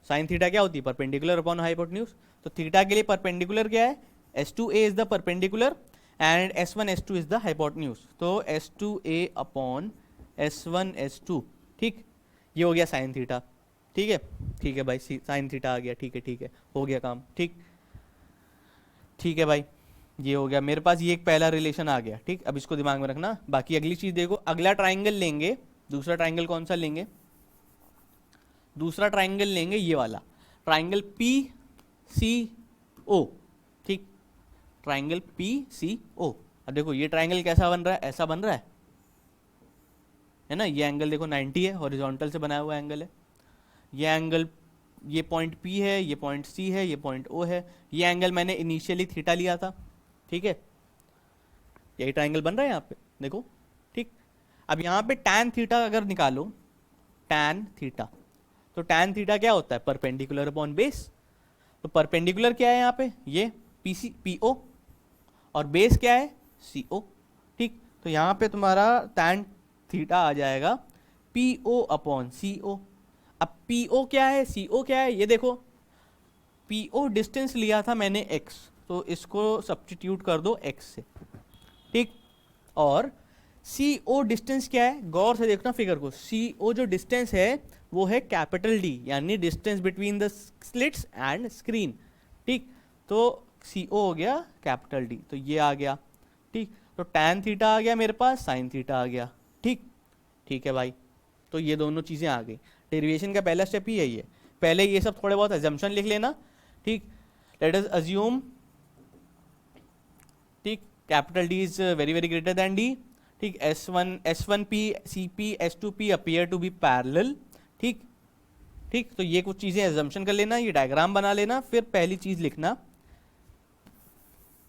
साइन थीटा क्या होती है? Perpendicular upon hypotenuse. तो थीटा के लिए परपेंडिकुलर क्या है? S2A is the perpendicular and S1 S2 is the hypotenuse. तो S2A अपॉन S1 S2। ठीक, ये हो गया साइन थीटा। ठीक है, ठीक है भाई, साइन थीटा आ गया। ठीक है, ठीक है, हो गया काम। ठीक, ठीक है भाई, ये हो गया मेरे पास, ये एक पहला रिलेशन आ गया। ठीक, अब इसको दिमाग में रखना। बाकी अगली चीज देखो, अगला ट्राइंगल लेंगे। दूसरा ट्राइंगल कौन सा लेंगे? दूसरा ट्राइंगल लेंगे ये वाला, ट्राइंगल पी सी ओ। ठीक, ट्राइंगल पी सी ओ। अब देखो ये ट्राइंगल कैसा बन रहा है? ऐसा बन रहा है ना। ये एंगल देखो 90 है, हॉरिजॉन्टल से बनाया हुआ एंगल है। ये एंगल, ये पॉइंट P है, ये पॉइंट C है, ये पॉइंट O है। ये एंगल मैंने इनिशियली थीटा लिया था। ठीक है, यही ट्राइंगल बन रहा है यहाँ पे, देखो। ठीक, अब यहाँ पे tan थीटा अगर निकालो, tan थीटा, तो tan थीटा क्या होता है? Perpendicular upon base. तो परपेंडिकुलर क्या है यहाँ पे? ये PO, और बेस क्या है? CO। ठीक, तो यहाँ पे तुम्हारा tan थीटा आ जाएगा PO अपॉन CO। अब PO क्या है, CO क्या है, ये देखो। PO डिस्टेंस लिया था मैंने x, तो इसको सब्स्टिट्यूट कर दो x से। ठीक, और CO डिस्टेंस क्या है? गौर से देखना फिगर को। CO जो डिस्टेंस है वो है कैपिटल D, यानी distance between the slits and screen. ठीक, तो CO हो गया कैपिटल D, तो ये आ गया। ठीक, तो tan थीटा आ गया मेरे पास, sin थीटा आ गया। ठीक, ठीक है भाई, तो ये दोनों चीज़ें आ गई। डेरिवेशन का पहला स्टेप ही यही है। पहले ये सब थोड़े बहुत अजम्पशन लिख लेना। ठीक, लेट अस अज्यूम, ठीक, capital D is very very greater than D। ठीक, S1P CP S2P appear to be parallel. ठीक, ठीक, तो ये कुछ चीज़ें अजम्पशन कर लेना, ये डायग्राम बना लेना। फिर पहली चीज़ लिखना,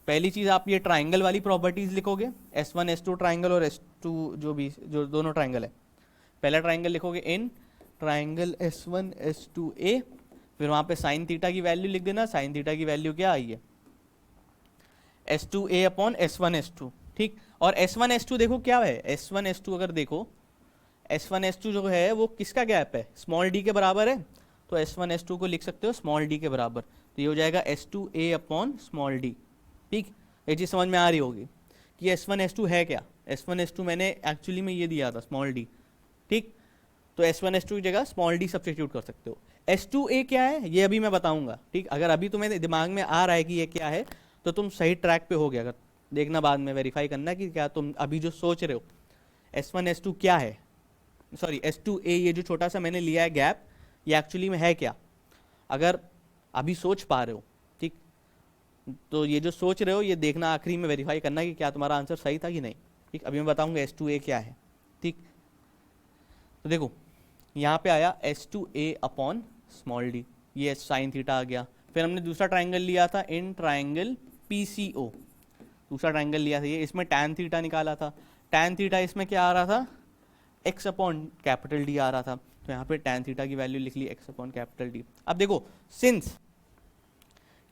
पहली चीज़ आप ये ट्राइंगल वाली प्रॉपर्टीज लिखोगे, S1 S2 ट्राइंगल और S2 जो दोनों ट्राइंगल है। पहला ट्राइंगल लिखोगे in triangle S1 S2 A, फिर वहाँ पे साइन थीटा की वैल्यू लिख देना। साइन थीटा की वैल्यू क्या आई है? S2A upon S1 S2। ठीक, और S1 S2 देखो क्या है? S1 S2 अगर देखो, S1 S2 जो है वो किसका गैप है? स्मॉल d के बराबर है। तो S1 S2 को लिख सकते हो स्मॉल d के बराबर, तो ये हो जाएगा S2A अपॉन स्मॉल d। ठीक, ये चीज़ समझ में आ रही होगी कि S1 S2 है क्या। S1 S2 मैंने एक्चुअली में ये दिया था स्मॉल d। ठीक, तो S1 S2 की जगह स्मॉल d सब्स्टिट्यूट कर सकते हो। S2A क्या है ये अभी मैं बताऊंगा। ठीक, अगर अभी तुम्हें दिमाग में आ रहा है कि ये क्या है तो तुम सही ट्रैक पे हो गया। अगर देखना बाद में वेरीफाई करना कि क्या तुम अभी जो सोच रहे हो S1 S2 क्या है, सॉरी S2A, ये जो छोटा सा मैंने लिया है गैप, ये एक्चुअली में है क्या। अगर अभी सोच पा रहे हो, ठीक, तो ये जो सोच रहे हो ये देखना आखिरी में वेरीफाई करना कि क्या तुम्हारा आंसर सही था कि नहीं। ठीक, अभी मैं बताऊंगा S2A क्या है। ठीक, तो देखो यहाँ पे आया S2A अपॉन स्मॉल d, ये साइन थीटा आ गया। फिर हमने दूसरा ट्राइंगल लिया था इन ट्राइंगल PCO, दूसरा ट्राइंगल लिया था ये, इसमें tan थीटा निकाला था। tan थीटा इसमें क्या आ रहा था? x अपॉन कैपिटल D आ रहा था, तो यहाँ पे tan थीटा की वैल्यू लिख ली x अपॉन कैपिटल D। अब देखो सिंस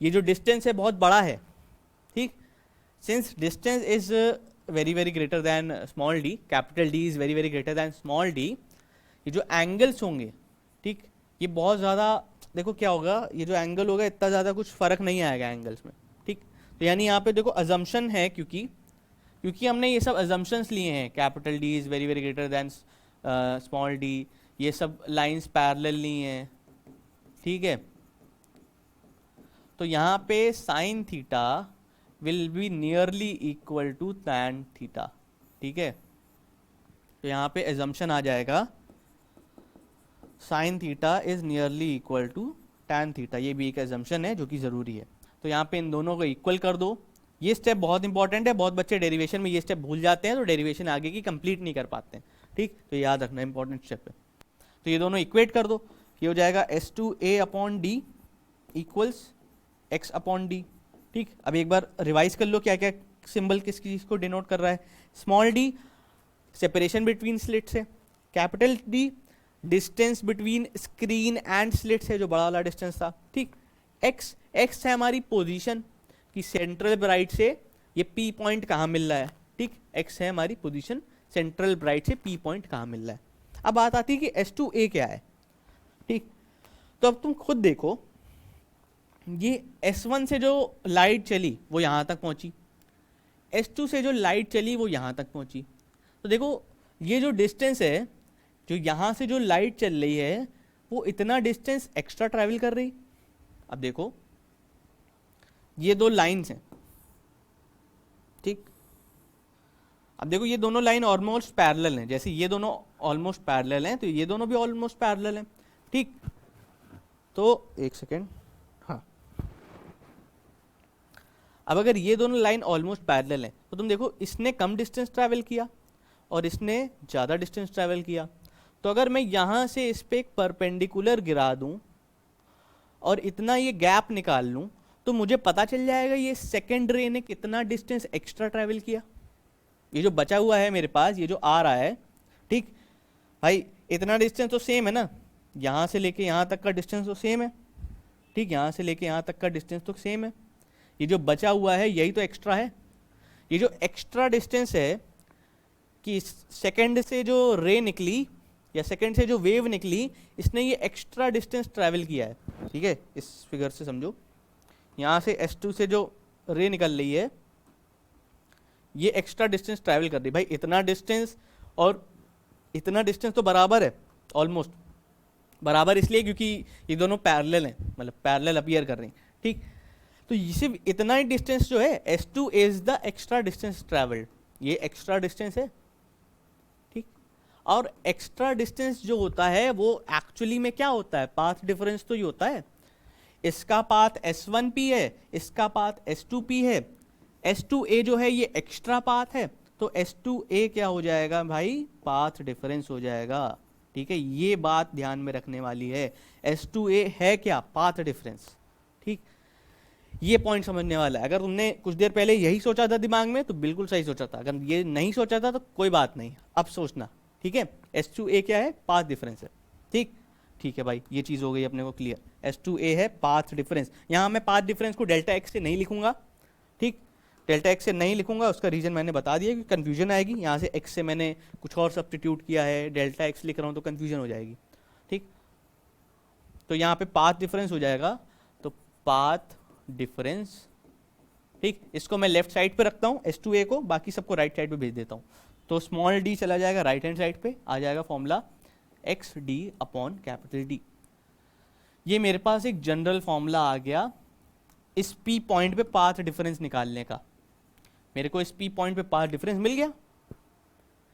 ये जो डिस्टेंस है बहुत बड़ा है, ठीक, since distance is very very greater then small d, capital D is very very greater then small d, ये जो एंगल्स होंगे, ठीक, ये बहुत ज़्यादा, देखो क्या होगा, ये जो एंगल होगा इतना ज़्यादा कुछ फ़र्क नहीं आएगा एंगल्स में। ठीक, तो यानी यहाँ पे देखो अजम्पशन है, क्योंकि हमने ये सब अजम्पशंस लिए हैं, capital D is very very greater then small d, ये सब लाइंस पैरेलल ली हैं। ठीक है, तो यहाँ पे sine theta will be nearly equal to tan theta. ठीक है, तो यहाँ पे एजम्पशन आ जाएगा sine theta is nearly equal to tan theta. ये भी एक एजम्पशन है जो कि ज़रूरी है। तो यहाँ पे इन दोनों को इक्वल कर दो। ये स्टेप बहुत इंपॉर्टेंट है, बहुत बच्चे डेरिवेशन में ये स्टेप भूल जाते हैं, तो डेरिवेशन आगे की कंप्लीट नहीं कर पाते हैं। ठीक, तो याद रखना इंपॉर्टेंट स्टेप है। तो ये दोनों इक्वेट कर दो, ये हो जाएगा S2A upon D equals x upon D. ठीक, अब एक बार रिवाइज कर लो क्या क्या सिंबल किस चीज़ को डिनोट कर रहा है। Small d separation between slits है, capital d distance between screen and slits है, जो बड़ा वाला डिस्टेंस था। ठीक, x है हमारी पोजीशन कि सेंट्रल ब्राइट से ये P पॉइंट कहाँ मिल रहा है। ठीक, x है हमारी पोजीशन, सेंट्रल ब्राइट से P पॉइंट कहाँ मिल रहा है। अब बात आती है कि S2A क्या है। ठीक, तो अब तुम खुद देखो, ये S1 से जो लाइट चली वो यहाँ तक पहुँची, S2 से जो लाइट चली वो यहाँ तक पहुँची। तो देखो ये जो डिस्टेंस है, जो यहाँ से जो लाइट चल रही है वो इतना डिस्टेंस एक्स्ट्रा ट्रैवल कर रही। अब देखो ये दो लाइन्स हैं। ठीक, अब देखो ये दोनों लाइन ऑलमोस्ट पैरेलल हैं, जैसे ये दोनों ऑलमोस्ट पैरेलल हैं तो ये दोनों भी ऑलमोस्ट पैरेलल हैं। ठीक, तो एक सेकेंड, हाँ, अब अगर ये दोनों लाइन ऑलमोस्ट पैरेलल हैं तो तुम देखो इसने कम डिस्टेंस ट्रैवल किया और इसने ज़्यादा डिस्टेंस ट्रैवल किया। तो अगर मैं यहाँ से इस पर एक परपेंडिकुलर गिरा दूँ और इतना ये गैप निकाल लूँ तो मुझे पता चल जाएगा ये सेकेंड रे ने कितना डिस्टेंस एक्स्ट्रा ट्रैवल किया। ये जो बचा हुआ है मेरे पास, ये जो आ रहा है, ठीक भाई, इतना डिस्टेंस तो सेम है ना, यहाँ से लेके यहाँ तक का डिस्टेंस तो सेम है। ठीक, यहाँ से लेके यहाँ तक का डिस्टेंस तो सेम है। ये जो बचा हुआ है यही तो एक्स्ट्रा है। ये जो एक्स्ट्रा डिस्टेंस है कि सेकंड से जो रे निकली या सेकंड से जो वेव निकली, इसने ये एक्स्ट्रा डिस्टेंस ट्रैवल किया है। ठीक है, इस फिगर से समझो, यहाँ से S2 से जो रे निकल रही है ये एक्स्ट्रा डिस्टेंस ट्रैवल कर रही है। भाई इतना डिस्टेंस और इतना डिस्टेंस तो बराबर है, ऑलमोस्ट बराबर, इसलिए क्योंकि ये दोनों पैरेलल हैं, मतलब पैरेलल अपीयर कर रही हैं। ठीक, तो सिर्फ इतना ही डिस्टेंस जो है S2 is the extra distance travelled, ये एक्स्ट्रा डिस्टेंस है। ठीक, और एक्स्ट्रा डिस्टेंस जो होता है वो एक्चुअली में क्या होता है, पाथ डिफरेंस तो ये होता है। इसका पाथ S1P है, इसका पाथ S2P है, S2A जो है ये एक्स्ट्रा पाथ है, तो S2A क्या हो जाएगा भाई, पाथ डिफरेंस हो जाएगा। ठीक है, ये बात ध्यान में रखने वाली है। S2A है क्या, पाथ डिफरेंस। ठीक, ये पॉइंट समझने वाला है। अगर तुमने कुछ देर पहले यही सोचा था दिमाग में तो बिल्कुल सही सोचा था, अगर ये नहीं सोचा था तो कोई बात नहीं, अब सोचना। ठीक है, S2A क्या है, पाथ डिफरेंस है। ठीक, ठीक है भाई, ये चीज़ हो गई अपने को क्लियर। S2A है पाथ डिफरेंस। यहाँ मैं पाथ डिफरेंस को डेल्टा एक्स से नहीं लिखूंगा। ठीक, डेल्टा एक्स से नहीं लिखूंगा, उसका रीजन मैंने बता दिया कि कन्फ्यूजन आएगी। यहाँ से एक्स से मैंने कुछ और सब्स्टिट्यूट किया है, डेल्टा एक्स लिख रहा हूँ तो कन्फ्यूजन हो जाएगी। ठीक, तो यहाँ पे पाथ डिफरेंस हो जाएगा, तो पाथ डिफरेंस। ठीक, इसको मैं लेफ्ट साइड पे रखता हूँ S2A को, बाकी सबको राइट साइड पे भेज देता हूँ। तो स्मॉल d चला जाएगा राइट हैंड साइड पे, आ जाएगा formula XD upon capital D। ये मेरे पास एक जनरल फॉर्मूला आ गया इस P पॉइंट पे पाथ डिफरेंस निकालने का। मेरे को इस P पॉइंट पे पाथ डिफरेंस मिल गया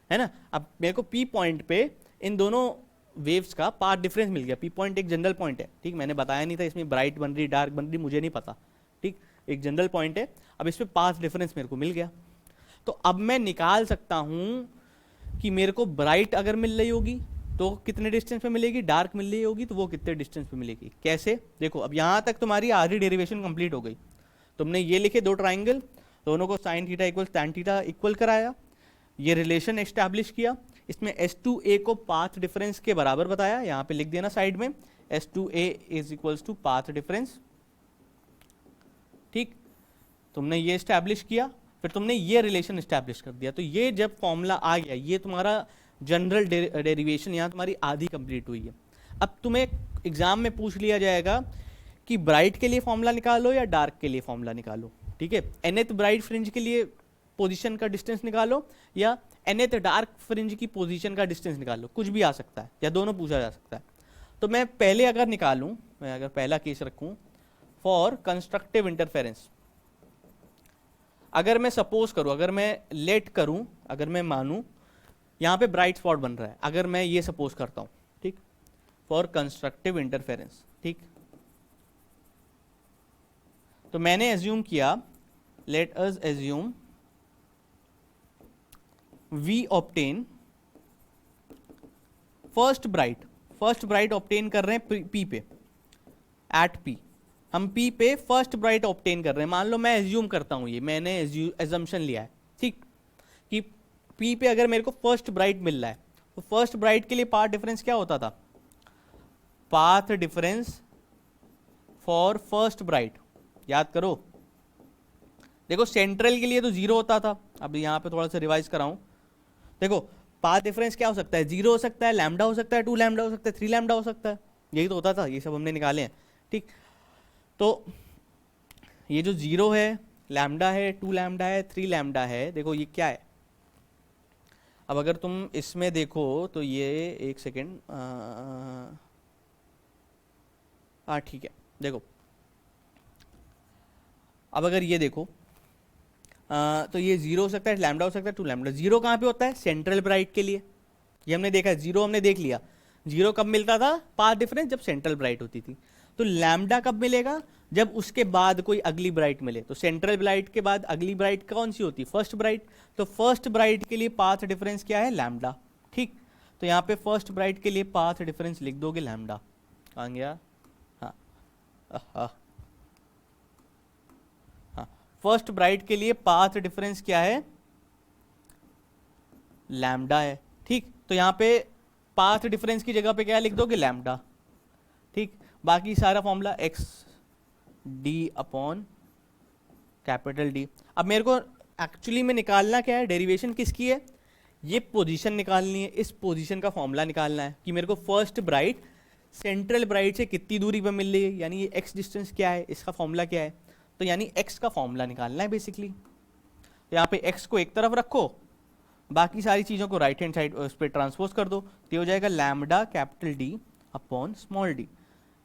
है ना। अब मेरे को P पॉइंट पे इन दोनों वेव्स का पाथ डिफरेंस मिल गया। P पॉइंट एक जनरल पॉइंट है। ठीक, मैंने बताया नहीं था इसमें ब्राइट बन रही डार्क बन रही, मुझे नहीं पता। ठीक, एक जनरल पॉइंट है। अब इस पे पाथ डिफरेंस मेरे को मिल गया, तो अब मैं निकाल सकता हूं कि मेरे को ब्राइट अगर मिल रही होगी तो कितने डिस्टेंस पे मिलेगी, डार्क मिल रही होगी तो वो कितने डिस्टेंस पे मिलेगी। कैसे, देखो अब यहाँ तक तुम्हारी आधी डेरिवेशन कंप्लीट हो गई। तुमने ये लिखे दो ट्राइंगल, दोनों को sine theta equal tan theta equal कराया, ये रिलेशन एस्टैब्लिश किया, इसमें S2A को पाथ डिफरेंस के बराबर बताया, यहाँ पे लिख देना साइड में S2A is equals to path difference. ठीक, तुमने ये एस्टैब्लिश किया, फिर तुमने ये रिलेशन एस्टैब्लिश कर दिया। तो ये जब फॉर्मूला आ गया, ये तुम्हारा जनरल डेरिवेशन यहाँ तुम्हारी आधी कंप्लीट हुई है। अब तुम्हें एग्जाम में पूछ लिया जाएगा कि ब्राइट के लिए फॉर्मूला निकालो या डार्क के लिए फॉर्मूला निकालो। ठीक है, nth ब्राइट फ्रिंज के लिए पोजीशन का डिस्टेंस निकालो या nth डार्क फ्रिंज की पोजीशन का डिस्टेंस निकालो, कुछ भी आ सकता है या दोनों पूछा जा सकता है। तो मैं पहले अगर निकालूं, मैं अगर पहला केस रखूं फॉर कंस्ट्रक्टिव इंटरफेरेंस, अगर मैं सपोज करूं, अगर मैं लेट करूं, अगर मैं मानूं यहाँ पे ब्राइट स्पॉट बन रहा है, अगर मैं ये सपोज करता हूँ, ठीक, फॉर कंस्ट्रक्टिव इंटरफेरेंस, ठीक, तो मैंने एज्यूम किया, let us assume we obtain first bright obtain कर रहे हैं पी पे, एट पी, हम पी पे फर्स्ट ब्राइट ऑब्टेन कर रहे हैं। मान लो मैं एज्यूम करता हूं, ये मैंने एजम्पशन लिया है, ठीक, कि पी पे अगर मेरे को फर्स्ट ब्राइट मिल रहा है, तो फर्स्ट ब्राइट के लिए पाथ डिफरेंस क्या होता था, path difference for first bright, याद करो। देखो सेंट्रल के लिए तो 0 होता था, अब यहाँ पे थोड़ा सा रिवाइज कराऊं, देखो पाथ डिफरेंस क्या हो सकता है, 0 हो सकता है, लैम्डा हो सकता है, 2 लैम्डा हो सकता है, 3 लैम्डा हो सकता है, यही तो होता था, ये सब हमने निकाले हैं, ठीक। तो ये जो 0 है, लैम्डा है, 2 लैम्डा है, 3 लैम्डा है, देखो ये क्या है। अब अगर तुम इसमें देखो तो ये एक सेकेंड, हाँ ठीक है, देखो अब अगर ये देखो तो ये 0 हो सकता है, लैम्डा हो सकता है, 2 लैम्डा। 0 कहाँ पे होता है, सेंट्रल ब्राइट के लिए, ये हमने देखा है, 0 हमने देख लिया। 0 कब मिलता था पाथ डिफरेंस, जब सेंट्रल ब्राइट होती थी। तो लैम्डा कब मिलेगा, जब उसके बाद कोई अगली ब्राइट मिले। तो सेंट्रल ब्राइट के बाद अगली ब्राइट कौन सी होती है, फर्स्ट ब्राइट। तो फर्स्ट ब्राइट के लिए पाथ डिफरेंस क्या है, लैम्डा, ठीक। तो यहाँ पे फर्स्ट ब्राइट के लिए पाथ डिफरेंस लिख दोगे लैम्डा, कहाँ गया, हाँ हाँ, फर्स्ट ब्राइट के लिए पाथ डिफरेंस क्या है, लैम्डा है, ठीक। तो यहाँ पे पाथ डिफरेंस की जगह पे क्या लिख दोगे, लैम्डा, ठीक। बाकी सारा formula x D upon capital D. अब मेरे को एक्चुअली में निकालना क्या है, डेरिवेशन किसकी है, ये पोजीशन निकालनी है, इस पोजीशन का फॉर्मूला निकालना है कि मेरे को फर्स्ट ब्राइट सेंट्रल ब्राइट से कितनी दूरी पर मिल रही है, यानी ये एक्स डिस्टेंस क्या है, इसका फॉर्मूला क्या है। तो यानी x का फॉर्मूला निकालना है बेसिकली। तो यहाँ पे x को एक तरफ रखो, बाकी सारी चीज़ों को राइट हैंड साइड उस पर ट्रांसपोज कर दो, तो ये हो जाएगा lambda capital D upon small d.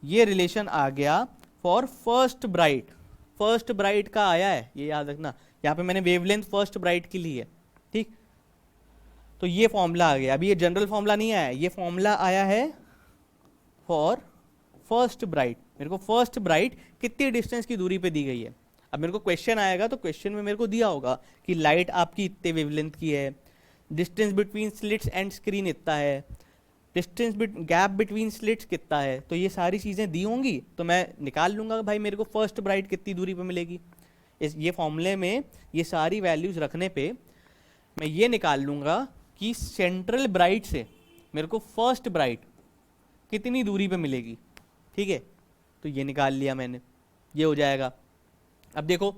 ये रिलेशन आ गया for first bright, first bright का आया है, ये याद रखना। यहाँ पे मैंने वेवलेंथ फर्स्ट ब्राइट की ली है, ठीक। तो ये फॉर्मूला आ गया। अभी ये जनरल फॉर्मूला नहीं आया, ये फॉर्मूला आया है फॉर फर्स्ट ब्राइट। मेरे को फर्स्ट ब्राइट कितनी डिस्टेंस की दूरी पे दी गई है। अब मेरे को क्वेश्चन आएगा तो क्वेश्चन में मेरे को दिया होगा कि लाइट आपकी इतने वेवलेंथ की है, distance between slits and screen इतना है, डिस्टेंस गैप बिटवीन स्लिट्स कितना है। तो ये सारी चीज़ें दी होंगी, तो मैं निकाल लूँगा भाई मेरे को फर्स्ट ब्राइट कितनी दूरी पे मिलेगी। ये फॉर्मूले में ये सारी वैल्यूज़ रखने पे मैं ये निकाल लूँगा कि सेंट्रल ब्राइट से मेरे को फर्स्ट ब्राइट कितनी दूरी पे मिलेगी, ठीक है। तो ये निकाल लिया मैंने, ये हो जाएगा। अब देखो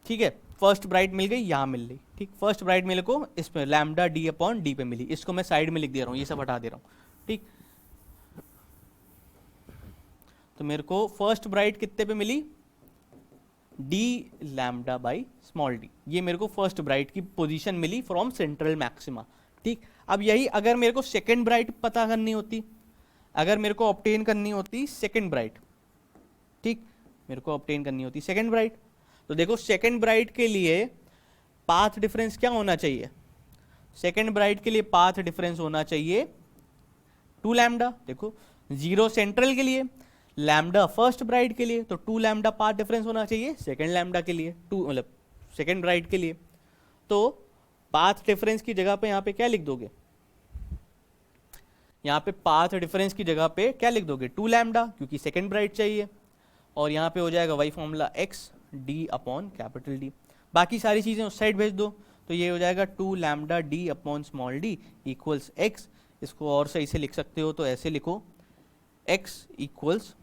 ठीक है, फर्स्ट ब्राइट मिल गई, यहाँ मिल गई, ठीक। फर्स्ट ब्राइट मेरे को इसमें लैम्डा डी अपॉन डी पे मिली, इसको मैं साइड में लिख दे रहा हूँ, ये सब हटा दे रहा हूँ, ठीक। तो मेरे को फर्स्ट ब्राइट कितने पे मिली, d lambda by small d. ये मेरे को फर्स्ट ब्राइट की पोजीशन मिली फ्रॉम सेंट्रल मैक्सिमा, ठीक। अब यही अगर मेरे को सेकेंड ब्राइट पता करनी होती, अगर मेरे को ऑब्टेन करनी होती सेकेंड ब्राइट, ठीक, मेरे को ऑब्टेन करनी होती सेकेंड ब्राइट, तो देखो सेकेंड ब्राइट के लिए पाथ डिफरेंस क्या होना चाहिए, सेकेंड ब्राइट के लिए पाथ डिफरेंस होना चाहिए 2 लैम्डा। देखो 0 सेंट्रल के लिए, लैम्डा फर्स्ट ब्राइट के लिए, तो 2 लैम्डा पाथ डिफरेंस होना चाहिए सेकेंड लैम्डा के लिए, 2 मतलब सेकेंड ब्राइट के लिए। तो पाथ डिफरेंस की जगह पे यहाँ पे क्या लिख दोगे, यहाँ पे पाथ डिफरेंस की जगह पे क्या लिख दोगे, 2 लैम्डा, क्योंकि सेकेंड ब्राइट चाहिए, और यहाँ पे हो जाएगा वही formula x D upon capital D. बाकी सारी चीज़ें उस साइड भेज दो, तो ये हो जाएगा 2 lambda D upon small D equals x. इसको और सही से लिख सकते हो तो ऐसे लिखो, x equals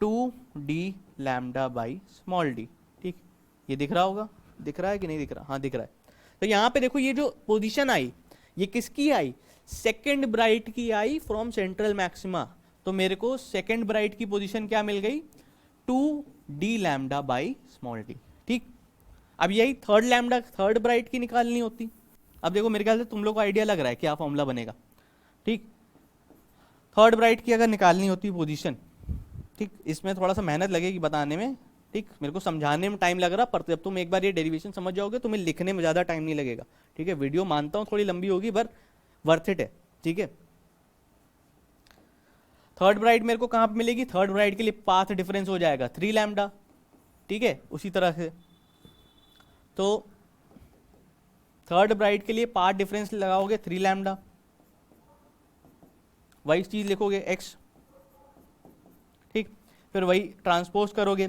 2 D lambda by small D, ठीक। ये दिख रहा होगा, दिख रहा है कि नहीं दिख रहा, हाँ दिख रहा है। तो यहाँ पे देखो ये जो पोजीशन आई, ये किसकी आई, सेकेंड ब्राइट की आई फ्रॉम सेंट्रल मैक्सिमा। तो मेरे को सेकेंड ब्राइट की पोजीशन क्या मिल गई, 2 D lambda by small D, ठीक। अब यही थर्ड लैम्डा थर्ड ब्राइट की निकालनी होती। अब देखो मेरे ख्याल से तुम लोग को आइडिया लग रहा है क्या फॉर्मूला बनेगा, ठीक। थर्ड ब्राइट की अगर निकालनी होती पोजीशन, ठीक, इसमें थोड़ा सा मेहनत लगेगी बताने में, ठीक, मेरे को समझाने में टाइम लग रहा, पर जब तुम एक बार ये डेरिवेशन समझ जाओगे तुम्हें लिखने में ज़्यादा टाइम नहीं लगेगा। ठीक है, वीडियो मानता हूँ थोड़ी लंबी होगी पर वर्थ इट है। ठीक है, थर्ड ब्राइट मेरे को कहाँ पे मिलेगी? थर्ड ब्राइट के लिए पाथ डिफरेंस हो जाएगा 3 लैम्डा। ठीक है, उसी तरह से तो थर्ड ब्राइट के लिए पाथ डिफरेंस लगाओगे 3 लैम्डा, वही चीज लिखोगे x। ठीक, फिर वही ट्रांसपोज करोगे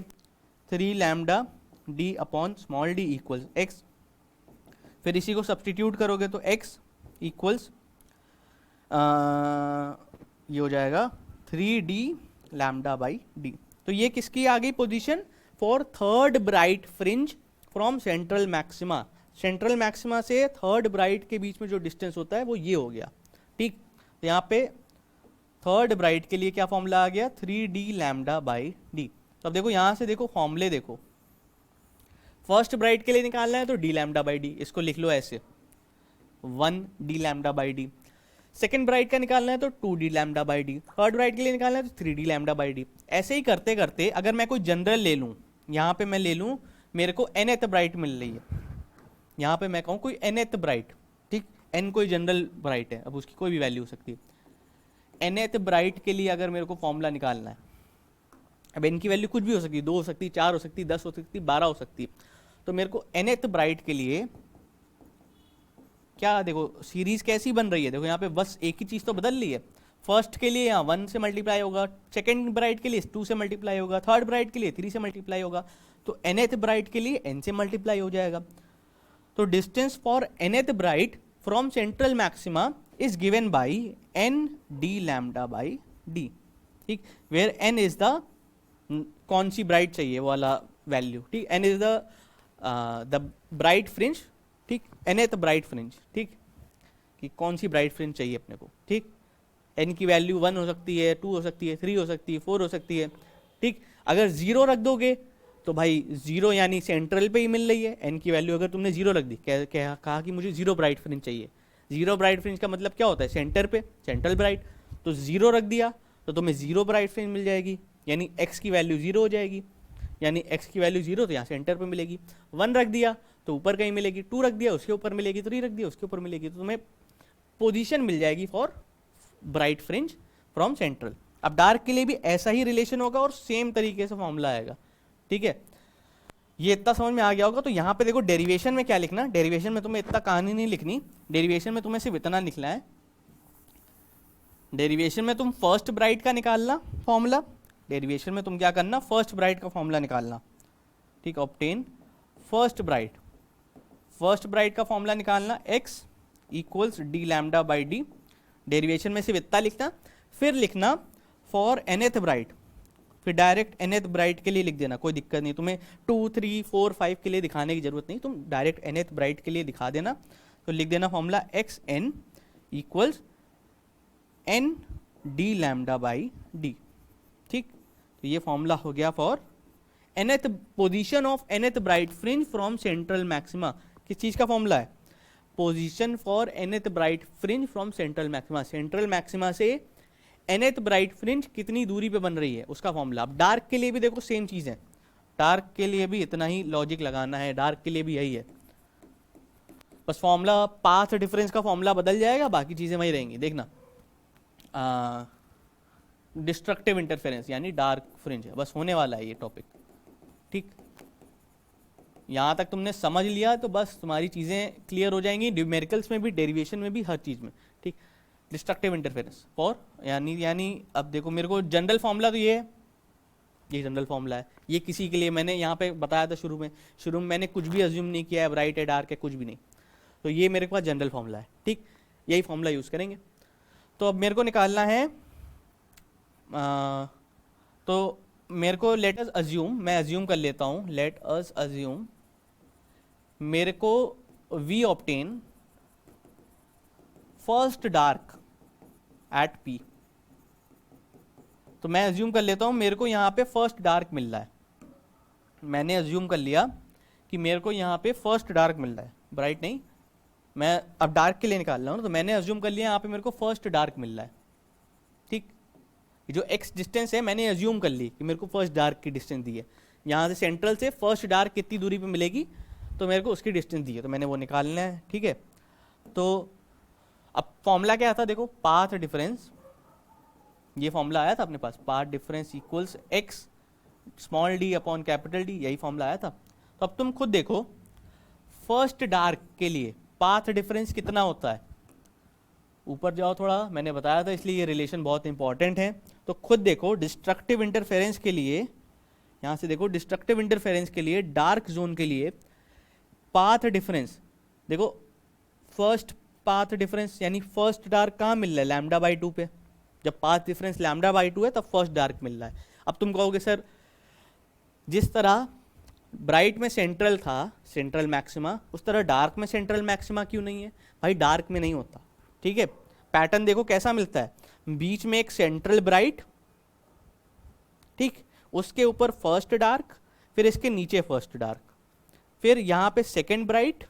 3 lambda d upon small d equals x, फिर इसी को सब्सटीट्यूट करोगे तो x इक्वल्स ये हो जाएगा 3d लैम्डा बाई d। तो ये किसकी आ गई position? For third bright fringe from central maxima. Central maxima से थर्ड ब्राइट के बीच में जो डिस्टेंस होता है वो ये हो गया। ठीक, तो यहाँ पे थर्ड ब्राइट के लिए क्या फॉर्मूला आ गया? 3d lambda by d। तो अब देखो यहाँ से देखो फॉर्मूले देखो, फर्स्ट ब्राइट के लिए निकालना है तो d लैम्डा बाई d, इसको लिख लो ऐसे 1d lambda by d। Second bright का निकालना है तो 2d lambda by d, third bright के लिए निकालना है तो 3d लैम्डा बाई d। ऐसे ही करते करते अगर मैं कोई जनरल ले लूँ, यहाँ पे मैं ले लूँ, मेरे को nth ब्राइट मिल रही है, यहाँ पे मैं कहूँ कोई nth ब्राइट। ठीक, n कोई जनरल ब्राइट है, अब उसकी कोई भी वैल्यू हो सकती है। nth ब्राइट के लिए अगर मेरे को फॉर्मूला निकालना है, अब n की वैल्यू कुछ भी हो सकती है, 2 हो सकती है, 4 हो सकती है, 10 हो सकती है, 12 हो सकती है। तो मेरे को nth ब्राइट के लिए क्या, देखो सीरीज कैसी बन रही है, देखो यहाँ पे बस एक ही चीज तो बदल रही है। फर्स्ट के लिए यहाँ 1 से मल्टीप्लाई होगा, सेकेंड ब्राइट के लिए 2 से मल्टीप्लाई होगा, थर्ड ब्राइट के लिए 3 से मल्टीप्लाई होगा, तो nth ब्राइट के लिए n से मल्टीप्लाई हो जाएगा। तो distance for nth bright from central maxima is given by n d lambda by d। ठीक, वेयर n इज द कौन सी ब्राइट चाहिए वो वाला वैल्यू। ठीक, n is the bright fringe. ठीक, nth ब्राइट फ्रिंज। ठीक, कि कौन सी ब्राइट फ्रिंज चाहिए अपने को। ठीक, n की वैल्यू 1 हो सकती है, 2 हो सकती है, 3 हो सकती है, 4 हो सकती है। ठीक, अगर 0 रख दोगे तो भाई 0 यानी सेंट्रल पे ही मिल रही है। n की वैल्यू अगर तुमने 0 रख दी, कहा कि मुझे 0 ब्राइट फ्रिंज चाहिए, 0 ब्राइट फ्रिंज का मतलब क्या होता है? सेंटर पे, सेंट्रल ब्राइट। तो 0 रख दिया तो तुम्हें 0 ब्राइट फ्रिंज मिल जाएगी, यानी x की वैल्यू 0 हो जाएगी, यानी x की वैल्यू 0 तो यहाँ सेंटर पे मिलेगी। 1 रख दिया तो ऊपर कहीं मिलेगी, 2 रख दिया उसके ऊपर मिलेगी, 3 रख दिया उसके ऊपर मिलेगी, तो तुम्हें पोजीशन मिल जाएगी for bright fringe from central. अब डार्क के लिए भी ऐसा ही रिलेशन होगा और सेम तरीके से फॉर्मूला आएगा। ठीक है, ये इतना समझ में आ गया होगा। तो यहाँ पे देखो डेरिवेशन में क्या लिखना, डेरिवेशन में तुम्हें इतना कहानी नहीं लिखनी, डेरिवेशन में तुम्हें सिर्फ इतना लिखना है, डेरिवेशन में तुम फर्स्ट ब्राइट का निकालना फॉर्मूला, डेरिवेशन में तुम क्या करना, फर्स्ट ब्राइट का फॉर्मूला निकालना। ठीक, obtain first bright, first bright का फॉर्मूला निकालना x equals D lambda by D. Derivation में सिर्फ इतना लिखना, फिर लिखना फॉर nth ब्राइट, फिर डायरेक्ट nth ब्राइट के लिए लिख देना, कोई दिक्कत नहीं, तुम्हें 2, 3, 4, 5 के लिए दिखाने की जरूरत नहीं, तुम डायरेक्ट nth ब्राइट के लिए दिखा देना। तो लिख देना formula x n equals n d lambda by d. ठीक, तो ये फॉर्मूला हो गया for nth position of nth bright fringe from central maxima. किस चीज का फॉर्मूला है? Position for nth bright fringe from central maxima, central maxima से nth ब्राइट फ्रिंज कितनी दूरी पे बन रही है उसका फॉर्मूला। अब डार्क के लिए भी देखो सेम चीज है, डार्क के लिए भी इतना ही लॉजिक लगाना है, डार्क के लिए भी यही है, बस फॉर्मूला पाथ डिफरेंस का फॉर्मूला बदल जाएगा, बाकी चीजें वही रहेंगी। देखना डिस्ट्रक्टिव इंटरफेरेंस यानी डार्क फ्रिंज है, बस होने वाला है ये टॉपिक। ठीक, यहाँ तक तुमने समझ लिया तो बस तुम्हारी चीज़ें क्लियर हो जाएंगी, न्यूमेरिकल्स में भी, डेरिवेशन में भी, हर चीज़ में। ठीक, डिस्ट्रक्टिव इंटरफेरेंस फॉर यानी अब देखो मेरे को जनरल फॉर्मूला तो ये है, ये जनरल फॉर्मूला है, ये किसी के लिए मैंने यहाँ पे बताया था शुरू में मैंने कुछ भी अज्यूम नहीं किया है, ब्राइट है डार्क है कुछ भी नहीं, तो ये मेरे पास जनरल फॉर्मूला है। ठीक, यही फॉर्मूला यूज़ करेंगे। तो अब मेरे को निकालना है तो मेरे को लेट अस अज्यूम, मैं अज्यूम कर लेता हूँ, लेट अस अज्यूम मेरे को we obtain first dark at p. तो मैं अज्यूम कर लेता हूँ मेरे को यहाँ पे फर्स्ट डार्क मिल रहा है, मैंने अज्यूम कर लिया कि मेरे को यहाँ पे फर्स्ट डार्क मिल रहा है, ब्राइट नहीं, मैं अब डार्क के लिए निकाल रहा हूँ, तो मैंने अज्यूम कर लिया यहाँ पे मेरे को फर्स्ट डार्क मिल रहा है। ठीक, जो x डिस्टेंस है मैंने अज्यूम कर ली कि मेरे को फर्स्ट डार्क की डिस्टेंस दी है, यहाँ से सेंट्रल से फर्स्ट डार्क कितनी दूरी पे मिलेगी, तो मेरे को उसकी डिस्टेंस दी है, तो मैंने वो निकालना है। ठीक है, तो अब फॉर्मूला क्या था देखो, पाथ डिफरेंस, ये फॉर्मूला आया था अपने पास, path difference equals x small d upon capital d, यही फॉर्मूला आया था। तो अब तुम खुद देखो फर्स्ट डार्क के लिए पाथ डिफरेंस कितना होता है, ऊपर जाओ थोड़ा, मैंने बताया था इसलिए ये रिलेशन बहुत इंपॉर्टेंट है। तो खुद देखो डिस्ट्रक्टिव इंटरफेरेंस के लिए, यहाँ से देखो डिस्ट्रक्टिव इंटरफेरेंस के लिए डार्क जोन के लिए पाथ डिफरेंस देखो, फर्स्ट पाथ डिफरेंस यानी फर्स्ट डार्क कहाँ मिल रहा है, लैम्डा बाई 2 पे। जब पाथ डिफरेंस लैम्डा बाई 2 है तब फर्स्ट डार्क मिल रहा है। अब तुम कहोगे सर जिस तरह ब्राइट में सेंट्रल था, सेंट्रल मैक्सिमा, उस तरह डार्क में सेंट्रल मैक्सिमा क्यों नहीं है? भाई डार्क में नहीं होता। ठीक है, पैटर्न देखो कैसा मिलता है, बीच में एक सेंट्रल ब्राइट, ठीक, उसके ऊपर फर्स्ट डार्क, फिर इसके नीचे फर्स्ट डार्क, फिर यहां पे सेकेंड ब्राइट,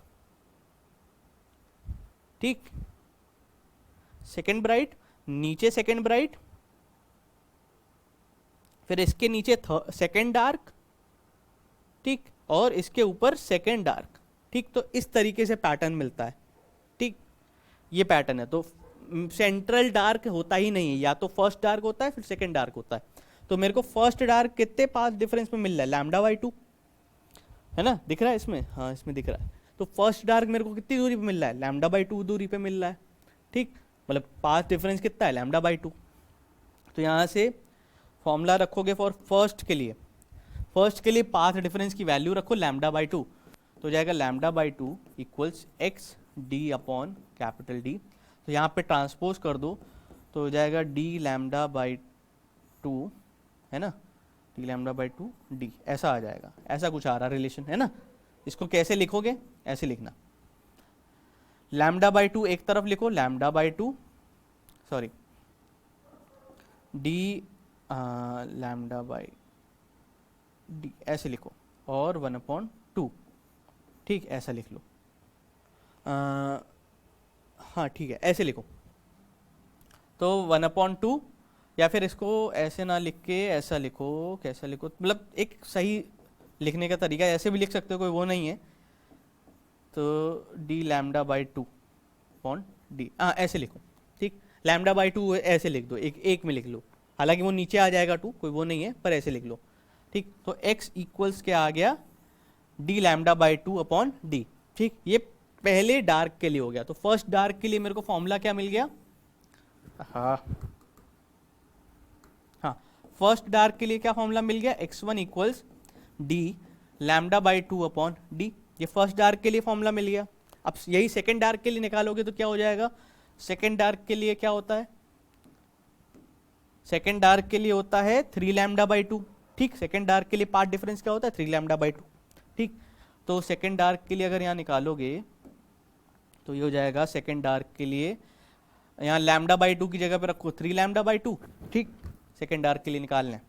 ठीक, सेकेंड ब्राइट, नीचे सेकेंड ब्राइट, फिर इसके नीचे सेकेंड डार्क, ठीक, और इसके ऊपर सेकेंड डार्क। ठीक, तो इस तरीके से पैटर्न मिलता है। ठीक, ये पैटर्न है। तो सेंट्रल डार्क होता ही नहीं है, या तो फर्स्ट डार्क होता है फिर सेकेंड डार्क होता है। तो मेरे को फर्स्ट डार्क कितने पाथ डिफरेंस में मिल रहा है, लैम्डा बाई 2 है ना, दिख रहा है इसमें, हाँ इसमें दिख रहा है। तो फर्स्ट डार्क मेरे को कितनी दूरी पे मिल रहा है, लैम्डा बाई 2 दूरी पे मिल रहा है। ठीक, मतलब पाथ डिफरेंस कितना है, लैम्डा बाई 2। तो यहाँ से फॉर्मूला रखोगे फॉर फर्स्ट के लिए, फर्स्ट के लिए पाथ डिफरेंस की वैल्यू रखो लैम्डा बाई 2, तो जाएगा lambda by 2 equals x D upon capital D. तो यहाँ पे ट्रांसपोज कर दो तो हो जाएगा डी लैम्डा बाई 2, है ना, डी लैम्डा बाई 2 डी, ऐसा आ जाएगा। ऐसा कुछ आ रहा रिलेशन, है ना। इसको कैसे लिखोगे, ऐसे लिखना, लैम्डा बाई 2 एक तरफ लिखो, lambda by 2, sorry D lambda by D ऐसे लिखो, और 1/2, ठीक, ऐसा लिख लो। हाँ ठीक है, ऐसे लिखो। तो 1/2, या फिर इसको ऐसे ना लिख के ऐसा लिखो, कैसा लिखो, मतलब एक सही लिखने का तरीका, ऐसे भी लिख सकते हो, कोई वो नहीं है। तो D lambda by 2 upon D, हाँ ऐसे लिखो। ठीक, लैम्डा बाई 2 ऐसे लिख दो, एक में लिख लो, हालांकि वो नीचे आ जाएगा 2, कोई वो नहीं है, पर ऐसे लिख लो। ठीक, तो x इक्वल्स क्या आ गया, D lambda by 2 upon D. ठीक, ये पहले डार्क के लिए हो गया। तो फर्स्ट डार्क के लिए मेरे को फॉर्मूला क्या मिल गया, हाँ फर्स्ट डार्क के लिए क्या फॉर्मूला मिल गया, x1 equals D lambda by 2 upon D. ये फर्स्ट डार्क के लिए फॉर्मूला मिल गया। अब यही सेकेंड डार्क के लिए निकालोगे तो क्या हो जाएगा, सेकेंड डार्क के लिए क्या होता है, सेकेंड डार्क के लिए होता है 3 लैम्डा बाई 2। ठीक, सेकेंड डार्क के लिए पार्ट डिफरेंस क्या होता है, 3 लैम्डा बाई 2। ठीक, तो सेकेंड डार्क के लिए अगर यहाँ निकालोगे तो ये हो जाएगा, सेकेंड डार्क के लिए यहाँ लैम्डा बाई 2 की जगह पे रखो 3 लैम्डा बाई 2। ठीक, सेकेंड डार्क के लिए निकालना है,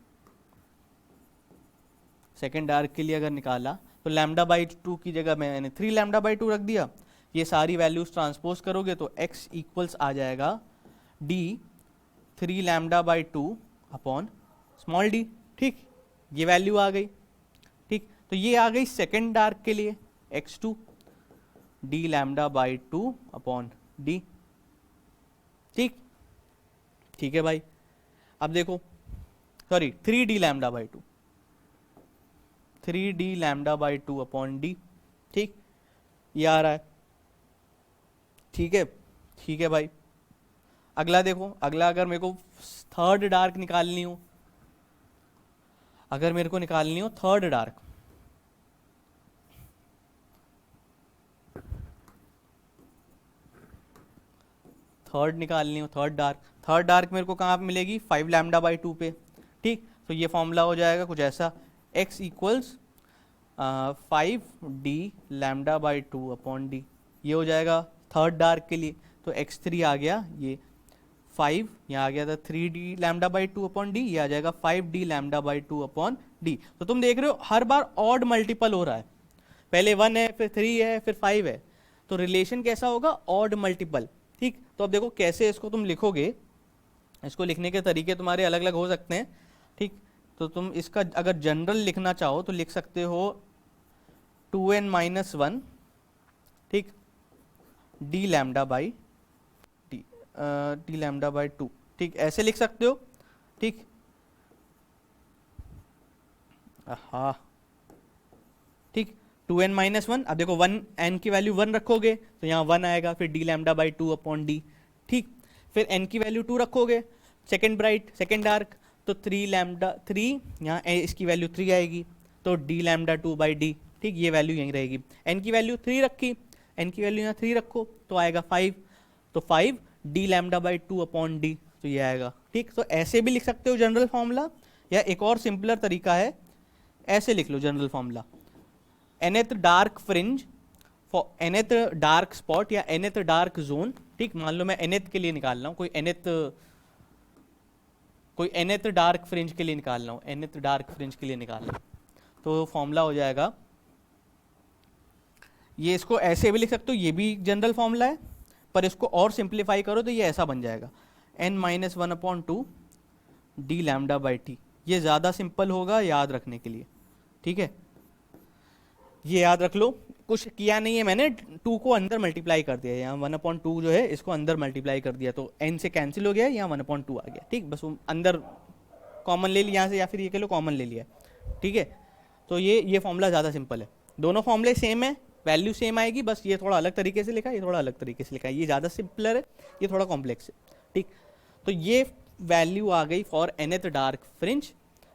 सेकेंड डार्क के लिए अगर निकाला तो लैम्डा बाई 2 की जगह मैंने 3 लैम्डा बाई 2 रख दिया। ये सारी वैल्यूज ट्रांसपोज करोगे तो x इक्वल्स आ जाएगा d 3 lambda by 2 upon small d। ठीक, ये वैल्यू आ गई। ठीक, तो ये आ गई सेकेंड डार्क के लिए x2 d lambda by 2 upon d। ठीक, ठीक है भाई। अब देखो, sorry 3d lambda by 2, 3d lambda by 2 upon d। ठीक, ये आ रहा है। ठीक है, ठीक है भाई। अगला देखो, अगला अगर मेरे को थर्ड डार्क निकालनी हो, अगर मेरे को निकालनी हो थर्ड डार्क, थर्ड निकालनी हो, थर्ड डार्क, थर्ड डार्क मेरे को कहाँ पे मिलेगी, 5 लैम्डा बाई 2 पे। ठीक, तो ये फॉर्मूला हो जाएगा कुछ ऐसा, x equals 5d lambda by 2 upon D. ये हो जाएगा थर्ड डार्क के लिए। तो x3 आ गया, ये 5 यहाँ आ गया था 3d lambda by 2 upon D, ये आ जाएगा 5d lambda by 2 upon D. तो तुम देख रहे हो हर बार ऑड मल्टीपल हो रहा है, पहले 1 है, फिर 3 है, फिर 5 है। तो रिलेशन कैसा होगा, ऑड मल्टीपल। ठीक, तो अब देखो कैसे इसको तुम लिखोगे, इसको लिखने के तरीके तुम्हारे अलग अलग हो सकते हैं। ठीक, तो तुम इसका अगर जनरल लिखना चाहो तो लिख सकते हो 2n-1, ठीक, D lambda by D lambda by 2, ठीक, ऐसे लिख सकते हो, ठीक। हाँ, ठीक, 2n-1, अब देखो 1 n की वैल्यू 1 रखोगे तो यहाँ 1 आएगा, फिर D lambda by 2 upon D, ठीक, फिर n की वैल्यू 2 रखोगे, सेकेंड ब्राइट सेकेंड डार्क, तो 3 लैम्डा 3, यहाँ इसकी वैल्यू 3 आएगी, तो डी लैम्डा 2 बाई डी, ठीक, ये वैल्यू यहीं रहेगी। n की वैल्यू 3 रखी, n की वैल्यू यहाँ 3 रखो तो आएगा 5, तो 5 D lambda by 2 upon D, तो ये आएगा, ठीक। तो ऐसे भी लिख सकते हो जनरल फॉर्मूला, या एक और सिंपलर तरीका है, ऐसे लिख लो general formula, nth dark fringe for nth dark spot या nth डार्क जोन, ठीक, मान लो मैं nth के लिए निकाल रहा हूँ, कोई nth डार्क फ्रिंज के लिए निकाल रहा हूँ, nth डार्क फ्रिंज के लिए निकाल रहा हूँ, तो फॉर्मूला हो जाएगा ये, इसको ऐसे भी लिख सकते हो, ये भी जनरल फॉर्मूला है, पर इसको और सिंप्लीफाई करो तो ये ऐसा बन जाएगा n-1/2 d lambda by T, ये ज़्यादा सिंपल होगा याद रखने के लिए, ठीक है, ये याद रख लो, कुछ किया नहीं है मैंने, 2 को अंदर मल्टीप्लाई कर दिया, यहाँ 1/2 जो है इसको अंदर मल्टीप्लाई कर दिया, तो n से कैंसिल हो गया, यहाँ 1/2 आ गया, ठीक, बस वो अंदर कॉमन ले लिया यहाँ से, या फिर ये कह लो कॉमन ले लिया, ठीक है। तो ये फॉर्मूला ज़्यादा सिंपल है, दोनों फॉर्मूले सेम है, वैल्यू सेम आएगी, बस ये थोड़ा अलग तरीके से लिखा है, ये थोड़ा अलग तरीके से लिखा है, ये ज़्यादा सिंपलर है, ये थोड़ा कॉम्प्लेक्स है, ठीक। तो ये वैल्यू आ गई फॉर nth डार्क फ्रिंज,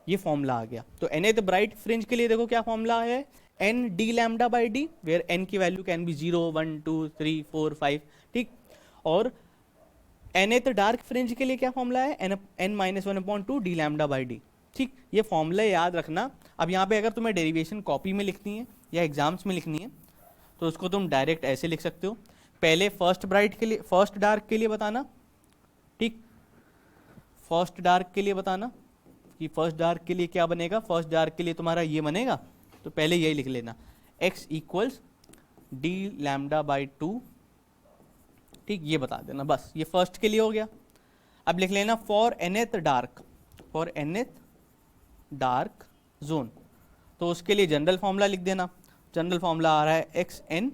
ये फॉर्मूला आ गया। तो nth ब्राइट फ्रिंज के लिए देखो क्या फॉर्मूला है, n d lambda by d, where n की वैल्यू कैन बी 0, 1, 2, 3, 4, 5, ठीक। और nth डार्क फ्रिंज के लिए क्या फॉर्मूला है, n-1/2 d lambda by d, ठीक। ये फॉर्मूला याद रखना। अब यहाँ पे अगर तुम्हें डेरिवेशन कॉपी में लिखनी है या एग्जाम्स में लिखनी है तो उसको तुम डायरेक्ट ऐसे लिख सकते हो, पहले फर्स्ट ब्राइट के लिए, फर्स्ट डार्क के लिए बताना, ठीक, फर्स्ट डार्क के लिए बताना कि फर्स्ट डार्क के लिए क्या बनेगा, फर्स्ट डार्क के लिए तुम्हारा ये बनेगा, तो पहले यही लिख लेना, x equals D lambda by 2, ठीक, ये बता देना, बस ये फर्स्ट के लिए हो गया। अब लिख लेना for nth dark, for nth dark zone, तो उसके लिए जनरल फॉर्मूला लिख देना, जनरल फॉर्मूला आ रहा है x n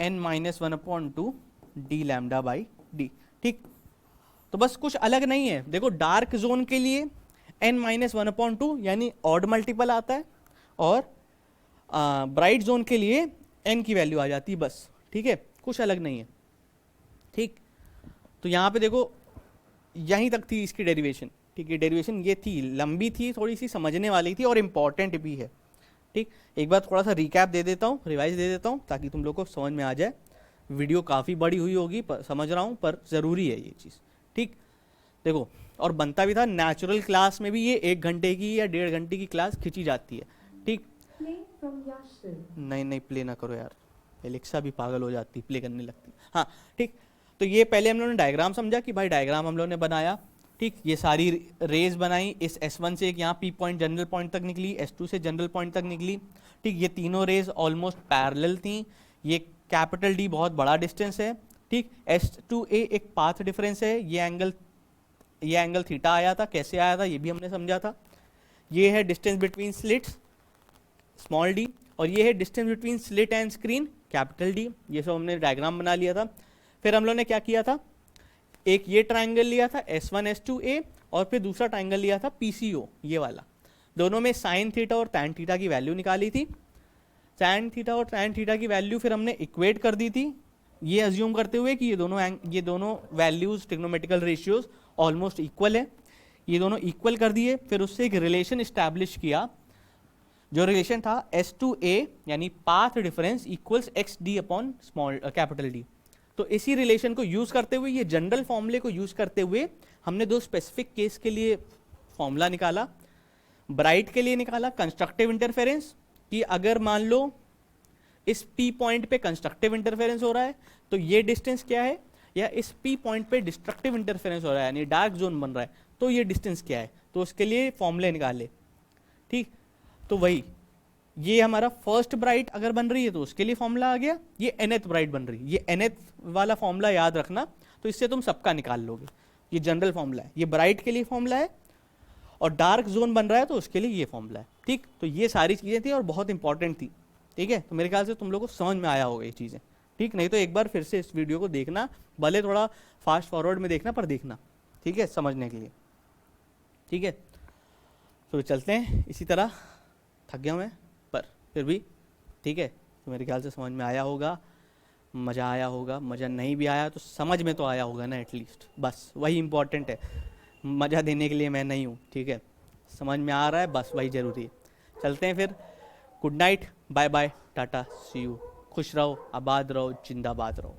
n-1/2 d lambda by d, ठीक। तो बस कुछ अलग नहीं है, देखो डार्क जोन के लिए n-1/2 यानी ऑड मल्टीपल आता है, और ब्राइट जोन के लिए n की वैल्यू आ जाती है, बस, ठीक है, कुछ अलग नहीं है, ठीक। तो यहाँ पे देखो यहीं तक थी इसकी डेरिवेशन, ठीक है, डेरिवेशन ये थी, लंबी थी, थोड़ी सी समझने वाली थी और इम्पॉर्टेंट भी है, ठीक। एक बार थोड़ा सा रिकैप दे देता हूँ, रिवाइज दे देता हूँ ताकि तुम लोग को समझ में आ जाए। वीडियो काफ़ी बड़ी हुई होगी पर समझ रहा हूँ, पर ज़रूरी है ये चीज़, ठीक। देखो, और बनता भी था, नेचुरल क्लास में भी ये 1 घंटे की या 1.5 घंटे की क्लास खींची जाती है, ठीक। नहीं प्ले ना करो यार, एलेक्सा भी पागल हो जाती, प्ले करने लगती, हाँ, ठीक। तो ये पहले हम लोगों ने डायग्राम समझा कि भाई डायग्राम हम लोगों ने बनाया, ठीक, ये सारी रेज बनाई, इस S1 से एक यहाँ P पॉइंट जनरल पॉइंट तक निकली, S2 से जनरल पॉइंट तक निकली, ठीक, ये तीनों रेज ऑलमोस्ट पैरेलल थी, ये कैपिटल D बहुत बड़ा डिस्टेंस है, ठीक, S2A एक पाथ डिफरेंस है, ये एंगल थीटा आया था, कैसे आया था ये भी हमने समझा था, ये है distance between slits small d, और ये है distance between slit and screen capital D, ये सब हमने डायग्राम बना लिया था। फिर हम लोग ने क्या किया था, एक ये ट्राइंगल लिया था S1 S2A, और फिर दूसरा ट्राइंगल लिया था PCO, ये वाला, दोनों में साइन थीटा और टैन थीटा की वैल्यू निकाली थी, टैन थीटा और टैन थीटा की वैल्यू फिर हमने इक्वेट कर दी थी, ये अज्यूम करते हुए कि ये दोनों values trigonometrical ratios almost equal है, ये दोनों इक्वल कर दिए, फिर उससे एक रिलेशन इस्टेब्लिश किया, जो रिलेशन था S2A यानी path difference equals XD upon small capital D। तो इसी रिलेशन को यूज करते हुए, ये जनरल फॉर्मूले को यूज करते हुए हमने 2 स्पेसिफिक केस के लिए फॉर्मूला निकाला। ब्राइट के लिए निकाला कंस्ट्रक्टिव इंटरफेरेंस, कि अगर मान लो इस P पॉइंट पे कंस्ट्रक्टिव इंटरफेरेंस हो रहा है तो ये डिस्टेंस क्या है, या इस P पॉइंट पे डिस्ट्रक्टिव इंटरफेरेंस हो रहा है यानी डार्क जोन बन रहा है तो ये डिस्टेंस क्या है, तो उसके लिए फॉर्मूले निकाले, ठीक। तो वही, ये हमारा फर्स्ट ब्राइट अगर बन रही है तो उसके लिए फॉर्मूला आ गया, ये nth ब्राइट बन रही है, ये nth वाला फॉर्मूला याद रखना, तो इससे तुम सबका निकाल लोगे, ये जनरल फॉर्मूला है, ये ब्राइट के लिए फॉर्मूला है, और डार्क जोन बन रहा है तो उसके लिए ये फॉर्मूला है, ठीक। तो ये सारी चीज़ें थी और बहुत इंपॉर्टेंट थी, ठीक है। तो मेरे ख्याल से तुम लोग को समझ में आया होगा ये चीज़ें, ठीक। नहीं तो एक बार फिर से इस वीडियो को देखना, भले थोड़ा फास्ट फॉरवर्ड में देखना पर देखना, ठीक है, समझने के लिए, ठीक है। तो चलते हैं इसी तरह, थक गया मैं पर फिर भी, ठीक है। तो मेरे ख्याल से समझ में आया होगा, मज़ा आया होगा, मज़ा नहीं भी आया तो समझ में तो आया होगा ना एटलीस्ट, बस वही इंपॉर्टेंट है। मज़ा देने के लिए मैं नहीं हूँ, ठीक है। समझ में आ रहा है, बस वही ज़रूरी है। चलते हैं फिर, good night, bye bye, tata, see you. खुश रहो, आबाद रहो, जिंदाबाद रहो।